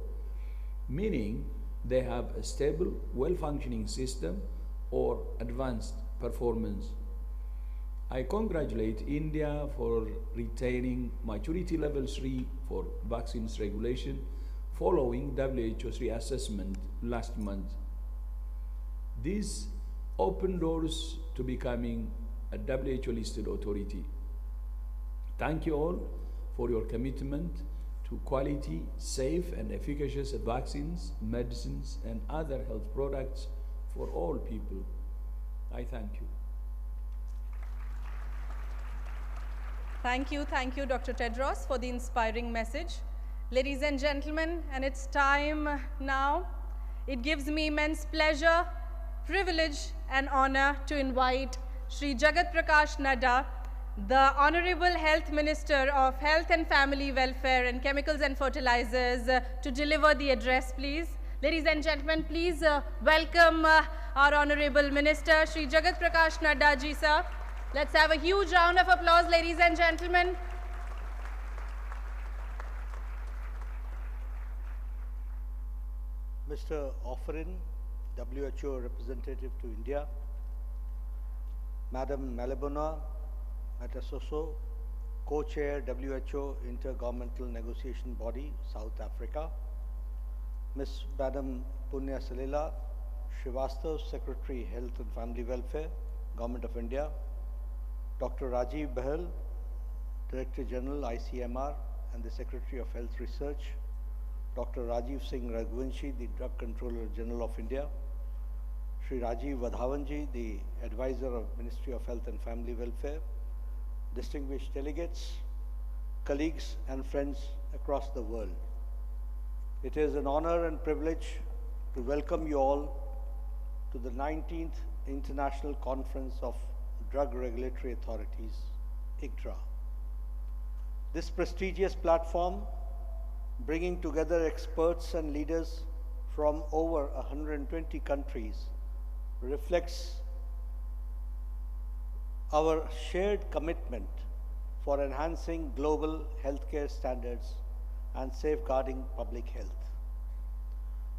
meaning they have a stable, well-functioning system or advanced performance. I congratulate India for retaining maturity level 3 for vaccines regulation following WHO's reassessment last month. This opened doors to becoming a WHO-listed authority. Thank you all for your commitment to quality, safe and efficacious vaccines, medicines and other health products for all people. I thank you. Thank you, Dr. Tedros, for the inspiring message. Ladies and gentlemen, and it's time now. It gives me immense pleasure, privilege, and honor to invite Shri Jagat Prakash Nadda, the Honorable Health Minister of Health and Family Welfare and Chemicals and Fertilizers, to deliver the address, please. Ladies and gentlemen, please welcome our Honorable Minister, Shri Jagat Prakash Nadda ji, sir. Let's have a huge round of applause, ladies and gentlemen. Mr. Offerin, WHO representative to India, Madam Malebona Matasoso, co-chair WHO Intergovernmental Negotiation Body, South Africa, Madam Punya Salila Srivastav, Secretary Health and Family Welfare, Government of India, Dr. Rajiv Bahal, Director General ICMR and the Secretary of Health Research, Dr. Rajiv Singh Raghuvanshi, the Drug Controller General of India, Sri Rajiv Vadhavanji, the Advisor of Ministry of Health and Family Welfare, distinguished delegates, colleagues and friends across the world. It is an honor and privilege to welcome you all to the 19th International Conference of Drug Regulatory Authorities, IGDRA. This prestigious platform, bringing together experts and leaders from over 120 countries, reflects our shared commitment for enhancing global healthcare standards and safeguarding public health.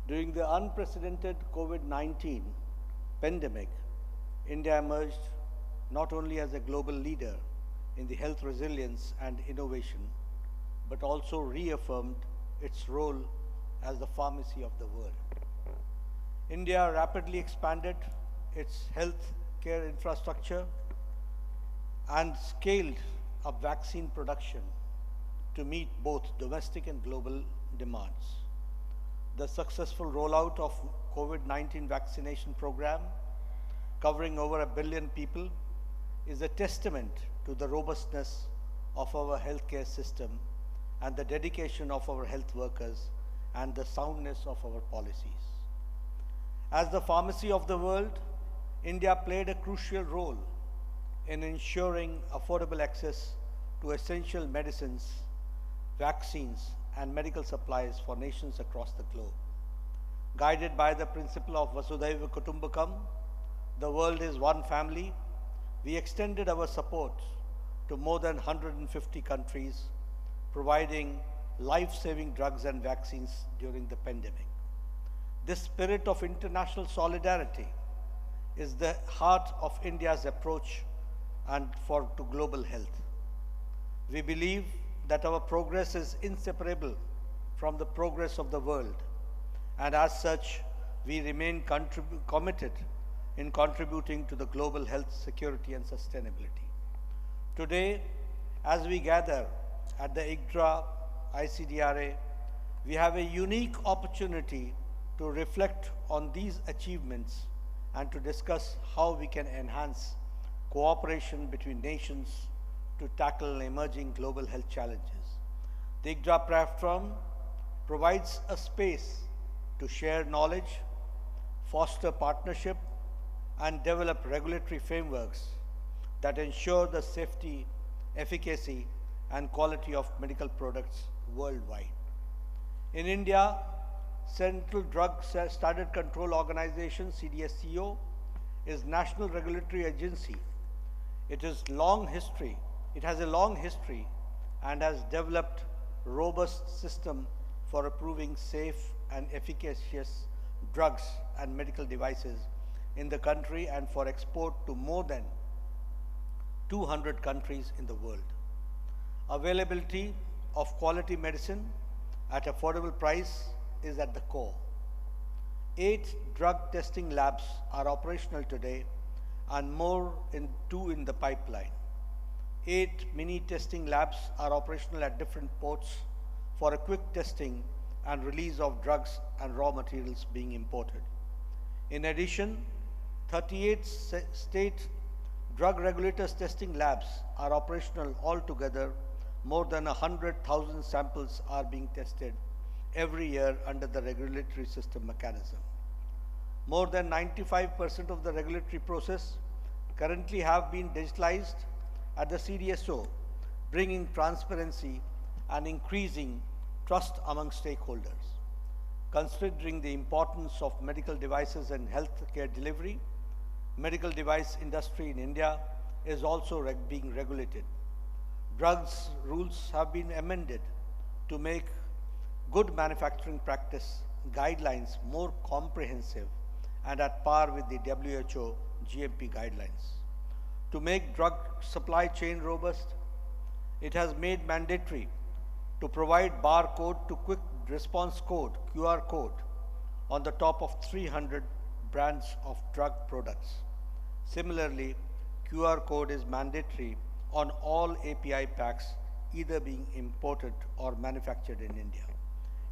During the unprecedented COVID-19 pandemic, India emerged not only as a global leader in the health resilience and innovation, but also reaffirmed its role as the pharmacy of the world. India rapidly expanded its health care infrastructure and scaled up vaccine production to meet both domestic and global demands. The successful rollout of COVID-19 vaccination program, covering over 1 billion people, is a testament to the robustness of our healthcare system and the dedication of our health workers and the soundness of our policies. As the pharmacy of the world, India played a crucial role in ensuring affordable access to essential medicines, vaccines, and medical supplies for nations across the globe. Guided by the principle of Vasudhaiva Kutumbakam, the world is one family, we extended our support to more than 150 countries, providing life-saving drugs and vaccines during the pandemic. This spirit of international solidarity is the heart of India's approach to global health. We believe that our progress is inseparable from the progress of the world, and as such, we remain committed in contributing to the global health security and sustainability. Today, as we gather at the IGDRA ICDRA, we have a unique opportunity to reflect on these achievements and to discuss how we can enhance cooperation between nations to tackle emerging global health challenges. The IGDRA platform provides a space to share knowledge, foster partnership, and develop regulatory frameworks that ensure the safety, efficacy, and quality of medical products worldwide. In India, Central Drug Standard Control Organization, CDSCO, is national regulatory agency. It has a long history and has developed robust system for approving safe and efficacious drugs and medical devices in the country and for export to more than 200 countries in the world. Availability of quality medicine at affordable price is at the core. 8 drug testing labs are operational today and two in the pipeline. 8 mini testing labs are operational at different ports for a quick testing and release of drugs and raw materials being imported. In addition, 38 state drug regulators testing labs are operational altogether. More than 100,000 samples are being tested every year under the regulatory system mechanism. More than 95% of the regulatory process currently have been digitalized at the CDSCO, bringing transparency and increasing trust among stakeholders. Considering the importance of medical devices and healthcare delivery, medical device industry in India is also being regulated. Drugs rules have been amended to make good manufacturing practice guidelines more comprehensive and at par with the WHO GMP guidelines. To make drug supply chain robust, it has made mandatory to provide barcode to quick response code, QR code, on the top of 300 brands of drug products. Similarly, QR code is mandatory on all API packs either being imported or manufactured in India.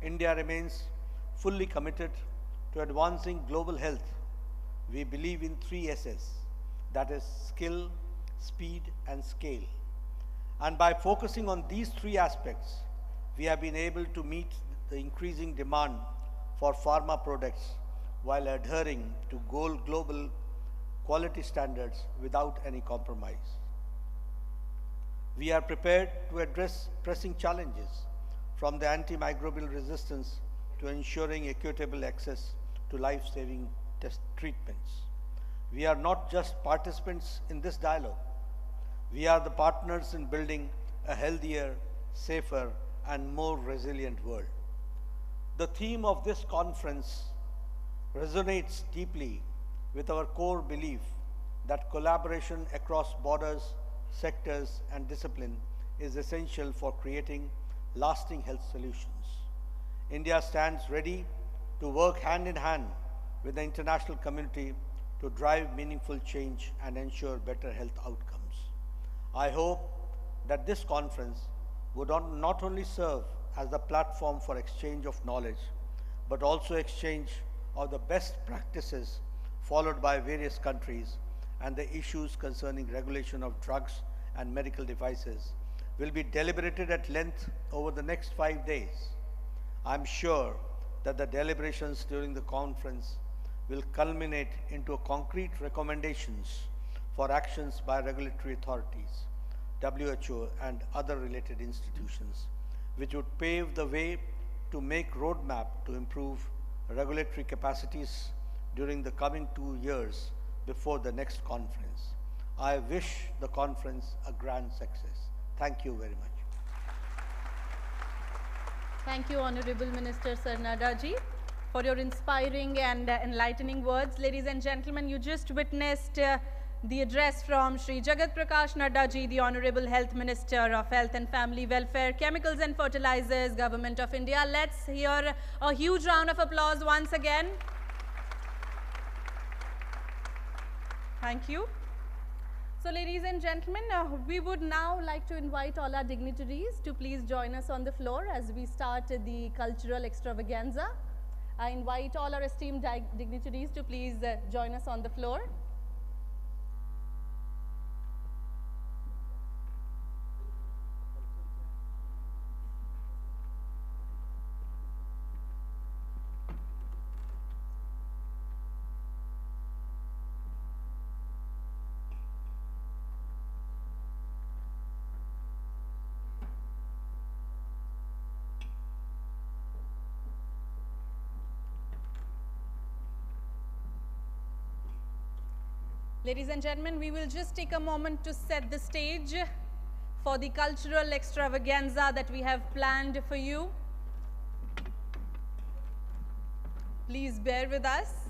India remains fully committed to advancing global health. We believe in 3 S's, that is skill, speed, and scale. And by focusing on these 3 aspects, we have been able to meet the increasing demand for pharma products while adhering to global quality standards without any compromise. We are prepared to address pressing challenges from the antimicrobial resistance to ensuring equitable access to life-saving treatments. We are not just participants in this dialogue. We are the partners in building a healthier, safer, and more resilient world. The theme of this conference resonates deeply with our core belief that collaboration across borders, sectors, and discipline is essential for creating lasting health solutions. India stands ready to work hand in hand with the international community to drive meaningful change and ensure better health outcomes. I hope that this conference would not only serve as the platform for exchange of knowledge, but also exchange of the best practices followed by various countries, and the issues concerning regulation of drugs and medical devices will be deliberated at length over the next 5 days. I'm sure that the deliberations during the conference will culminate into concrete recommendations for actions by regulatory authorities, WHO, and other related institutions, which would pave the way to make roadmap to improve regulatory capacities during the coming 2 years before the next conference. I wish the conference a grand success. Thank you very much. Thank you, Honorable Minister Sir Nadda ji, for your inspiring and enlightening words. Ladies and gentlemen, you just witnessed the address from Shri Jagat Prakash Nadda ji, the Honorable Health Minister of Health and Family Welfare, Chemicals and Fertilizers, Government of India. Let's hear a huge round of applause once again. Thank you. So, ladies and gentlemen, we would now like to invite all our dignitaries to please join us on the floor as we start the cultural extravaganza. I invite all our esteemed dignitaries to please join us on the floor. Ladies and gentlemen, we will just take a moment to set the stage for the cultural extravaganza that we have planned for you. Please bear with us.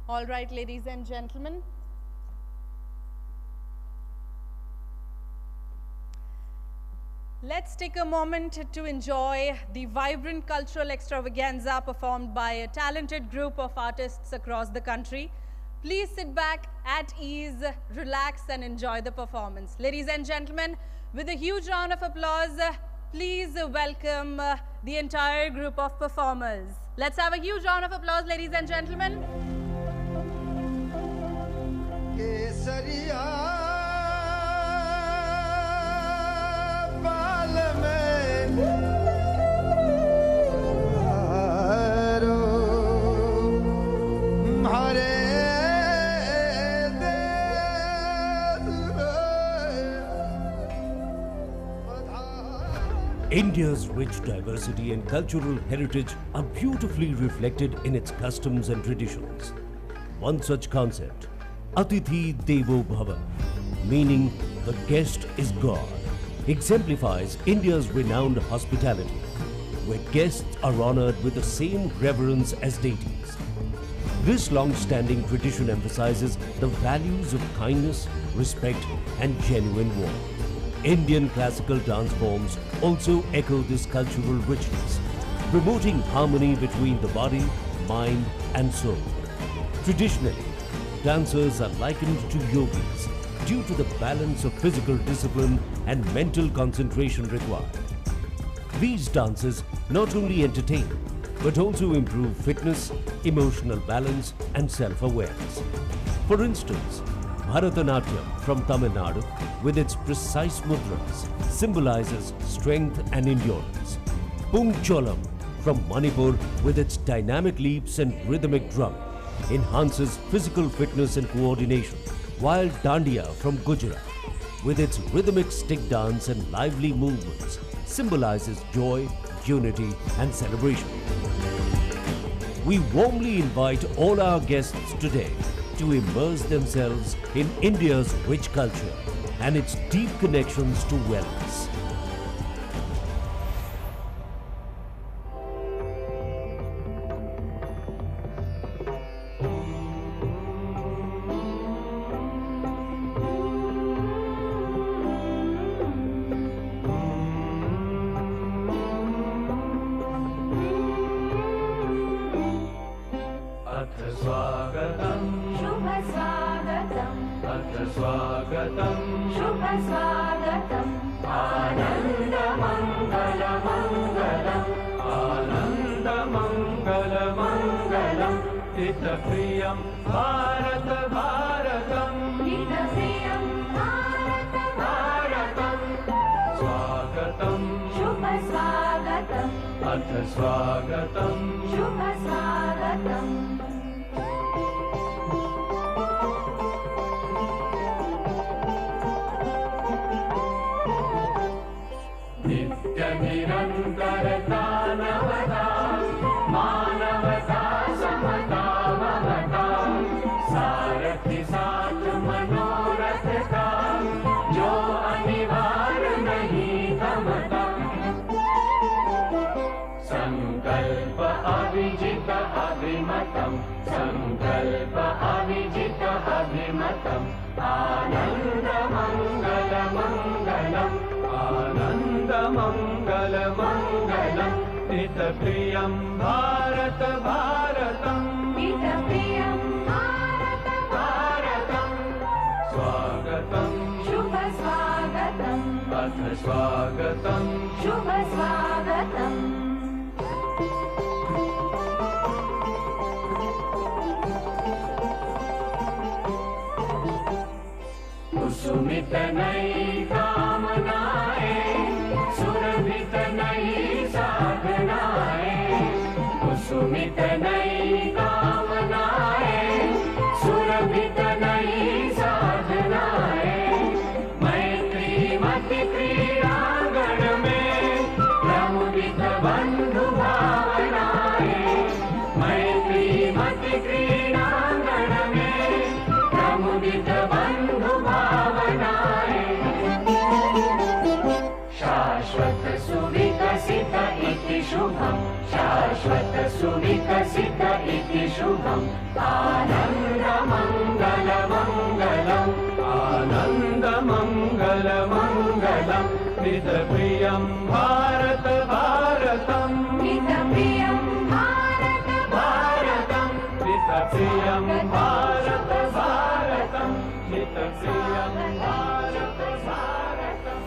All right, ladies and gentlemen. Let's take a moment to enjoy the vibrant cultural extravaganza performed by a talented group of artists across the country. Please sit back at ease, relax, and enjoy the performance. Ladies and gentlemen, with a huge round of applause, please welcome the entire group of performers. Let's have a huge round of applause, ladies and gentlemen. India's rich diversity and cultural heritage are beautifully reflected in its customs and traditions. One such concept, Atithi Devo Bhava, meaning the guest is God, exemplifies India's renowned hospitality, where guests are honored with the same reverence as deities. This long-standing tradition emphasizes the values of kindness, respect, and genuine warmth. Indian classical dance forms also echo this cultural richness, promoting harmony between the body, mind, and soul. Traditionally, dancers are likened to yogis due to the balance of physical discipline and mental concentration required. These dances not only entertain, but also improve fitness, emotional balance, and self-awareness. For instance, Bharatanatyam from Tamil Nadu, with its precise mudras, symbolizes strength and endurance. Pungcholam from Manipur, with its dynamic leaps and rhythmic drum, enhances physical fitness and coordination, while Dandiya from Gujarat, with its rhythmic stick dance and lively movements, symbolizes joy, unity, and celebration. We warmly invite all our guests today to immerse themselves in India's rich culture and its deep connections to wellness. सारथी साथ मनोरथ का, जो अनिवार्य नहीं थमता। संकल्प अविजित अभिमतम्, संकल्प अविजित अभिमतम्। आनंद मंगल मंगलम्, आनंद मंगल मंगलम्। हितप्रियं भारत भारतम्, हितप्रियं भारत भारतम्। स्वागतं शुभ स्वागतम्, अथ स्वागतं शुभ स्वागतम्। कुसुमित नई कामनाएं, सुरभित नई साधनाएं। कुसुमित नई कामनाएं, सुरभित नई साधनाएं। मैत्री मति क्रीड़ांगण में प्रमुदित बंधु भावनाएं। मैत्री मति क्रीड़ांगण में प्रमुदित बंधु भावनाएं। शाश्वत सुविकसित इति शुभम्, शाश्वत सुविकसित इति शुभम्। आनंद मंगल मंगलम्, आनंद मंगल मंगलम्। हितप्रियं भारत भारतम्, हितप्रियं भारत भारतम्। हितप्रियं भारत भारतम्, हितप्रियं भारत भारतम्।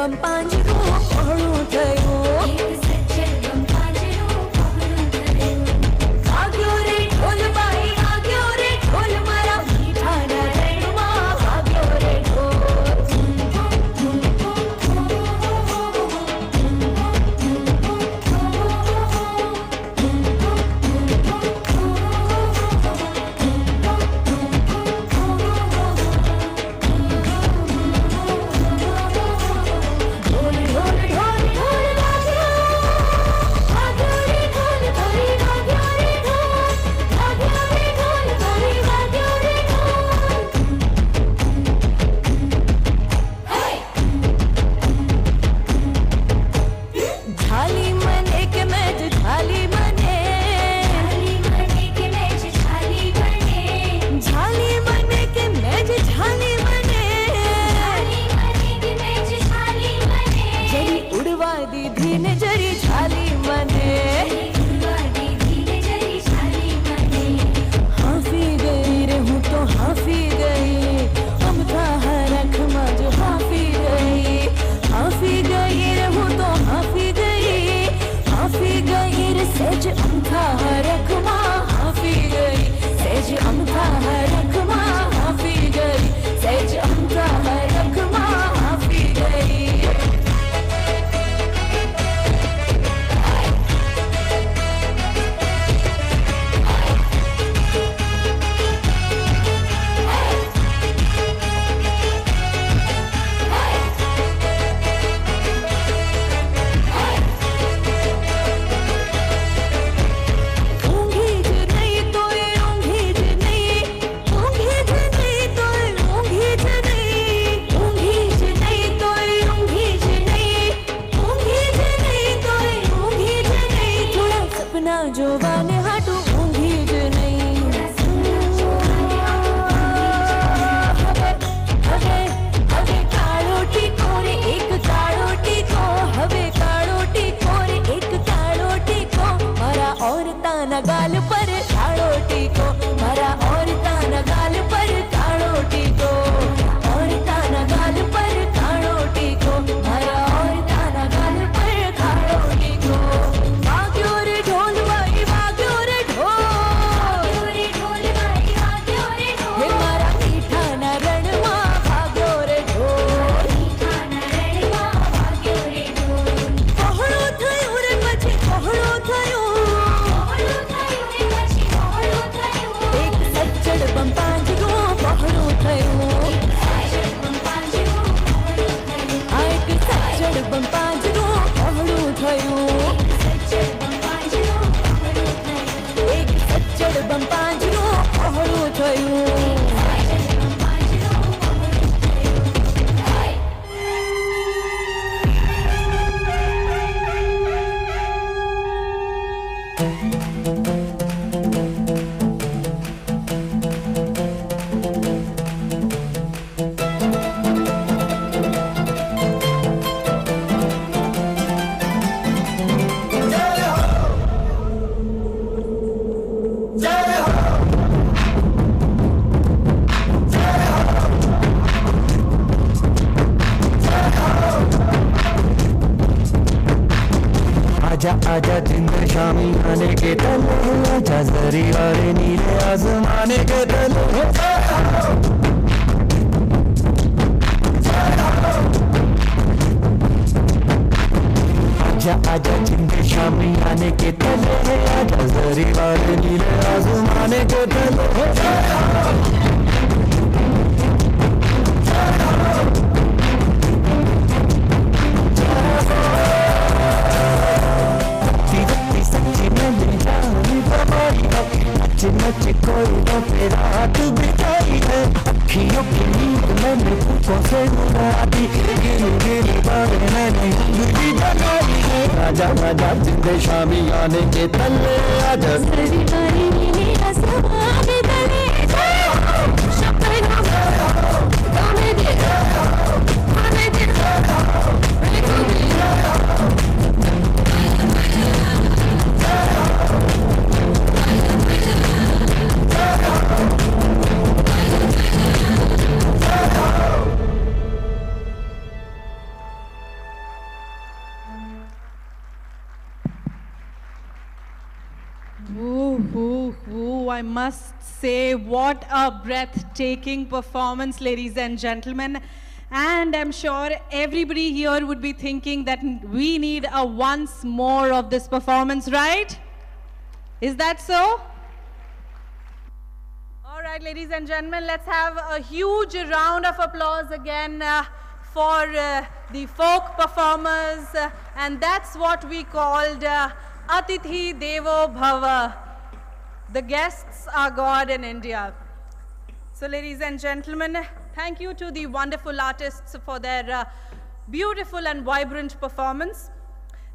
बंपांजरो पहळो थयो एक सज्जन बंपांजरो पहळो थयो वाग्यो रे ढोल बाई वाग्यो रे ढोल मारा मीठा नरणमा वाग्यो रे आजा जिंद शामी आने के तले आजा जरी वाले नीले आसमाने के तले आजा आजा जिंद शामी आने के तले आजा जरी वाले नीले आसमाने के तले नच कोई तो तेरा हाथ बिताई है अखियों की नींद मैंने फूकों से उड़ा दी गिरी गिरी बातें मैंने उंगली जगाई है आजा आजा जिंदे शामी आने के तले आजा जरी वाली नीली आसमाने तले शपना गाने दे गाने दे I must say, what a breathtaking performance, ladies and gentlemen. And I'm sure everybody here would be thinking that we need a once more of this performance, right? Is that so? All right, ladies and gentlemen, let's have a huge round of applause again for the folk performers. And that's what we called Atithi Devo Bhava. The guests are God in India. So, ladies and gentlemen, thank you to the wonderful artists for their beautiful and vibrant performance.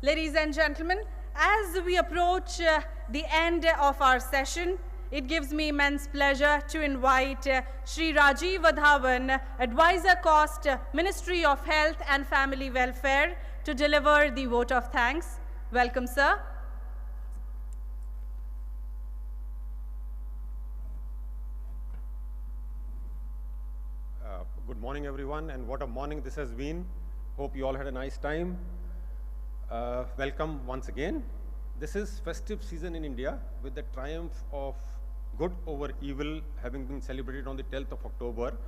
Ladies and gentlemen, as we approach the end of our session, it gives me immense pleasure to invite Shri Rajiv Vadhavan, Advisor Cost, Ministry of Health and Family Welfare, to deliver the vote of thanks. Welcome, sir. Good morning, everyone, and what a morning this has been. Hope you all had a nice time. Welcome once again. This is festive season in India, with the triumph of good over evil having been celebrated on the 12th of October,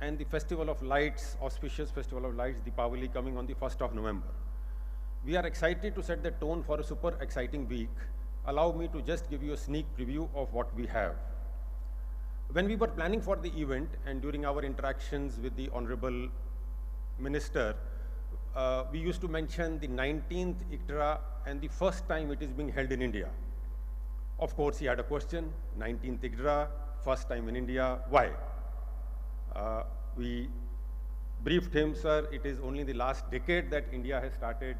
and the Festival of Lights, auspicious Festival of Lights, Deepavali, coming on the 1st of November. We are excited to set the tone for a super exciting week. Allow me to just give you a sneak preview of what we have. When we were planning for the event and during our interactions with the Honorable Minister, we used to mention the 19th ICTRA and the first time it is being held in India. Of course, he had a question, 19th ICTRA, first time in India, why? We briefed him, sir, it is only the last decade that India has started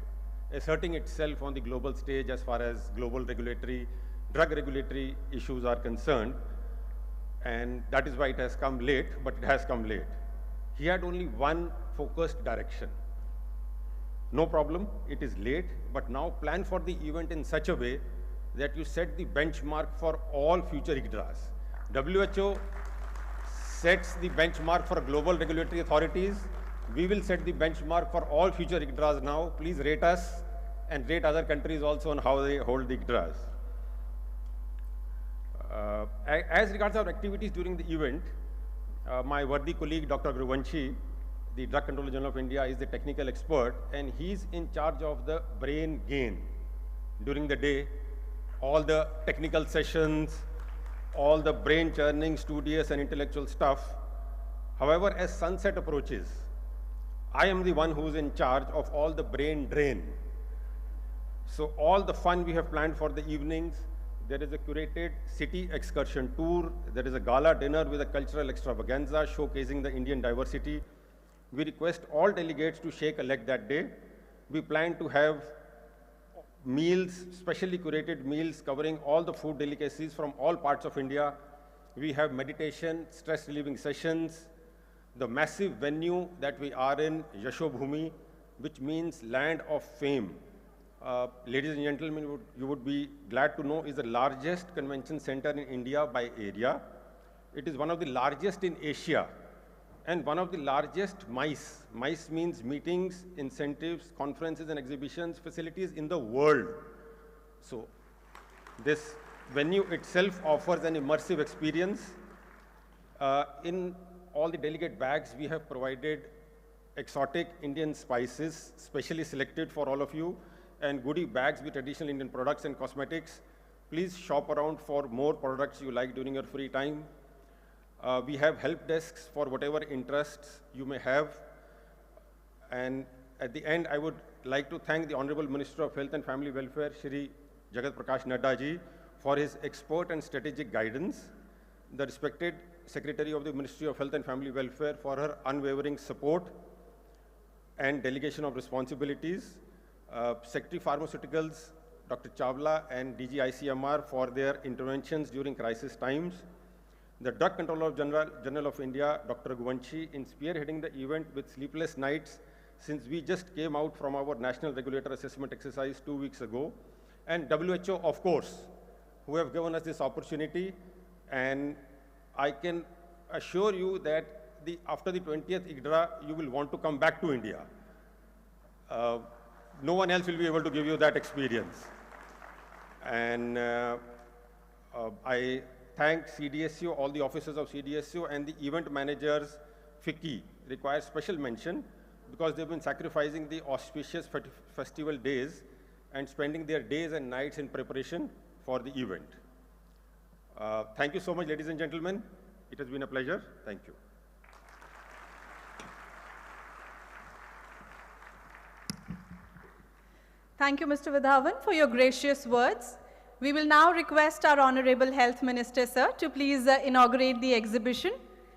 asserting itself on the global stage as far as global regulatory, drug regulatory issues are concerned. And that is why it has come late, but it has come late. He had only one focused direction. No problem, it is late, but now plan for the event in such a way that you set the benchmark for all future ICTRAs. WHO sets the benchmark for global regulatory authorities. We will set the benchmark for all future ICTRAs now. Please rate us and rate other countries also on how they hold the ICTRAs. As regards our activities during the event, my worthy colleague, Dr. Gurvanshi, the Drug Controller General of India, is the technical expert, and he's in charge of the brain gain during the day, all the technical sessions, all the brain churning, studious and intellectual stuff. However, as sunset approaches, I am the one who's in charge of all the brain drain. So all the fun we have planned for the evenings, there is a curated city excursion tour, there is a gala dinner with a cultural extravaganza showcasing the Indian diversity. We request all delegates to shake a leg that day. We plan to have meals, specially curated meals covering all the food delicacies from all parts of India. We have meditation, stress relieving sessions, the massive venue that we are in, Yashobhoomi, which means land of fame. Ladies and gentlemen, you would be glad to know is the largest convention center in India by area. It is one of the largest in Asia and one of the largest MICE. MICE means meetings, incentives, conferences and exhibitions facilities in the world. So this venue itself offers an immersive experience. In all the delegate bags, we have provided exotic Indian spices, specially selected for all of you, and goodie bags with traditional Indian products and cosmetics. Please shop around for more products you like during your free time. We have help desks for whatever interests you may have. And at the end, I would like to thank the Honorable Minister of Health and Family Welfare, Shri Jagat Prakash Nadda ji, for his expert and strategic guidance, the respected Secretary of the Ministry of Health and Family Welfare for her unwavering support and delegation of responsibilities, Secretary Pharmaceuticals, Dr. Chawla and DG ICMR for their interventions during crisis times, the Drug Controller General of India, Dr. Gurvanshi, in spearheading the event with sleepless nights since we just came out from our National Regulator Assessment exercise 2 weeks ago, and WHO, of course, who have given us this opportunity. And I can assure you that after the 20th ICTRA, you will want to come back to India. No one else will be able to give you that experience. And I thank CDSCO, all the officers of CDSCO, and the event managers, FICCI, require special mention because they've been sacrificing the auspicious festival days and spending their days and nights in preparation for the event. Thank you so much, ladies and gentlemen. It has been a pleasure. Thank you. Thank you, Mr. Vidhavan, for your gracious words. We will now request our Honorable Health Minister, sir, to please inaugurate the exhibition.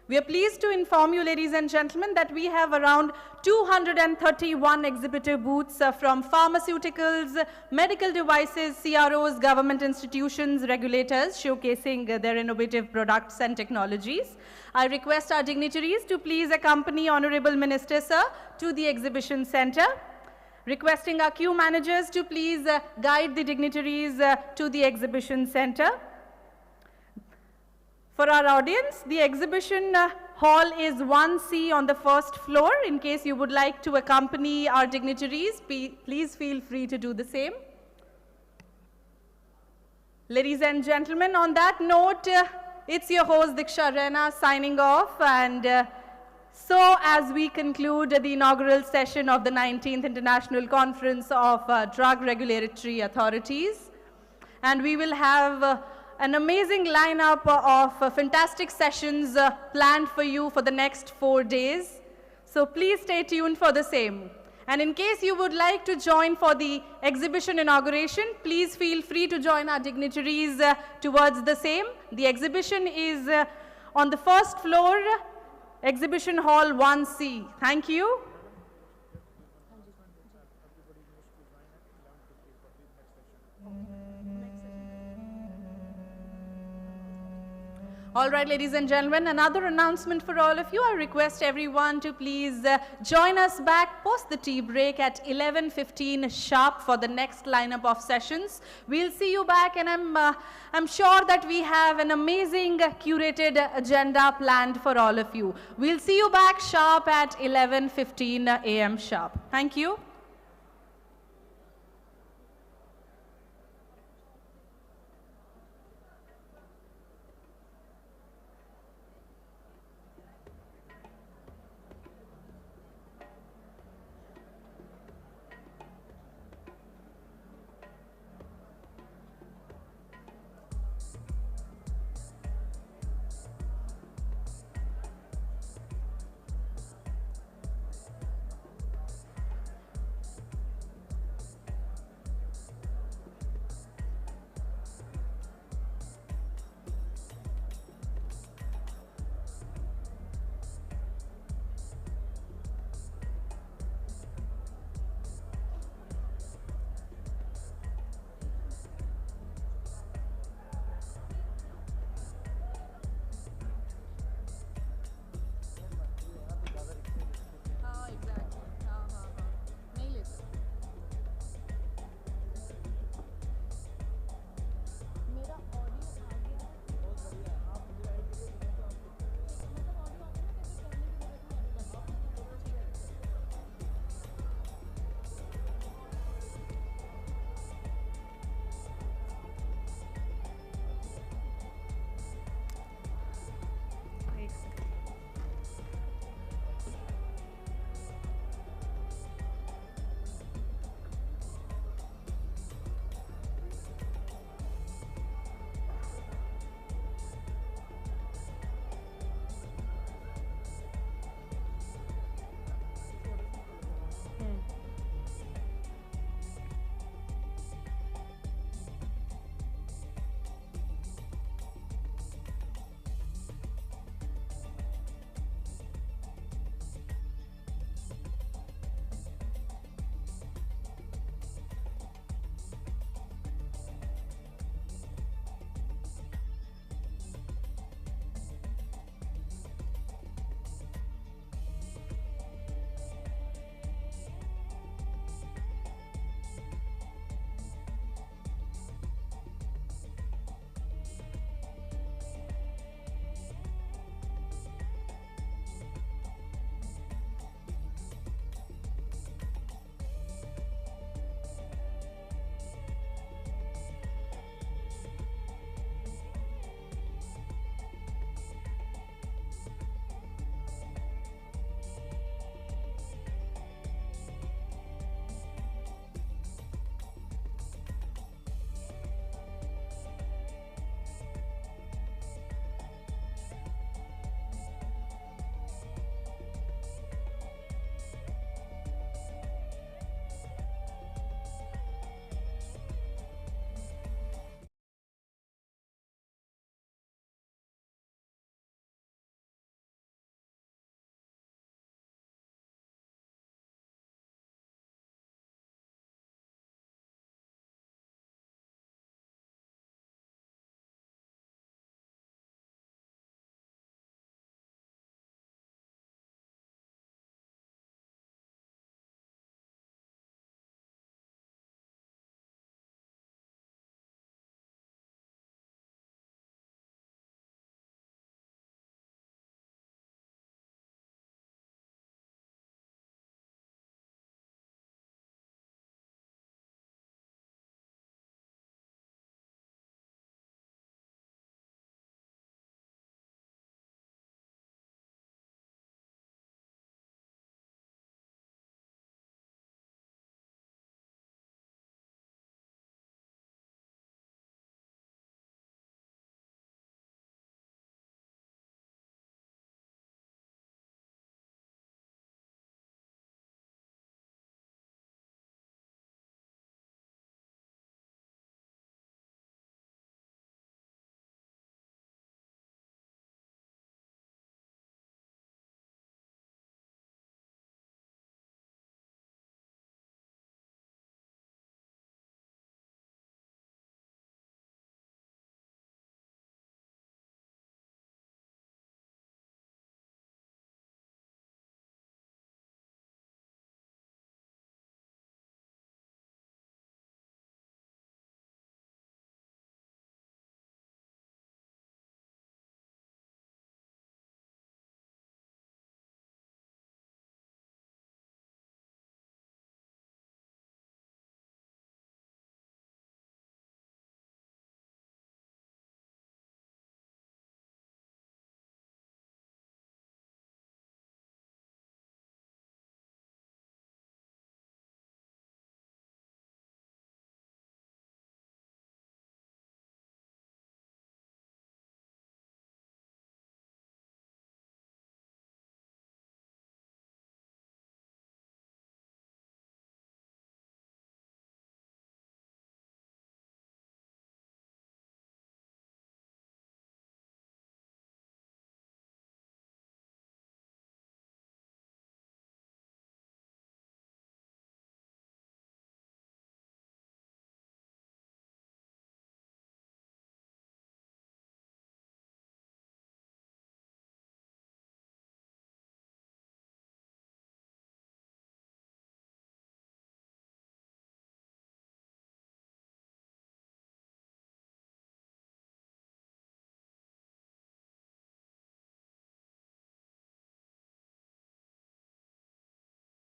We are pleased to inform you, ladies and gentlemen, that we have around 231 exhibitor booths from pharmaceuticals, medical devices, CROs, government institutions, regulators, showcasing their innovative products and technologies. I request our dignitaries to please accompany Honorable Minister, sir, to the exhibition center. Requesting our queue managers to please guide the dignitaries to the exhibition center. For our audience, the exhibition hall is 1C on the first floor. In case you would like to accompany our dignitaries, please feel free to do the same. Ladies and gentlemen, on that note, it's your host Diksha Raina signing off, and so as we conclude the inaugural session of the 19th International Conference of Drug Regulatory Authorities, and we will have an amazing lineup of fantastic sessions planned for you for the next 4 days. So please stay tuned for the same. And in case you would like to join for the exhibition inauguration, please feel free to join our dignitaries towards the same. The exhibition is on the first floor, Exhibition Hall 1C. Thank you. All right, ladies and gentlemen, another announcement for all of you. I request everyone to please join us back post the tea break at 11:15 sharp for the next lineup of sessions. We'll see you back, and I'm sure that we have an amazing curated agenda planned for all of you. We'll see you back sharp at 11:15 a.m. sharp. Thank you.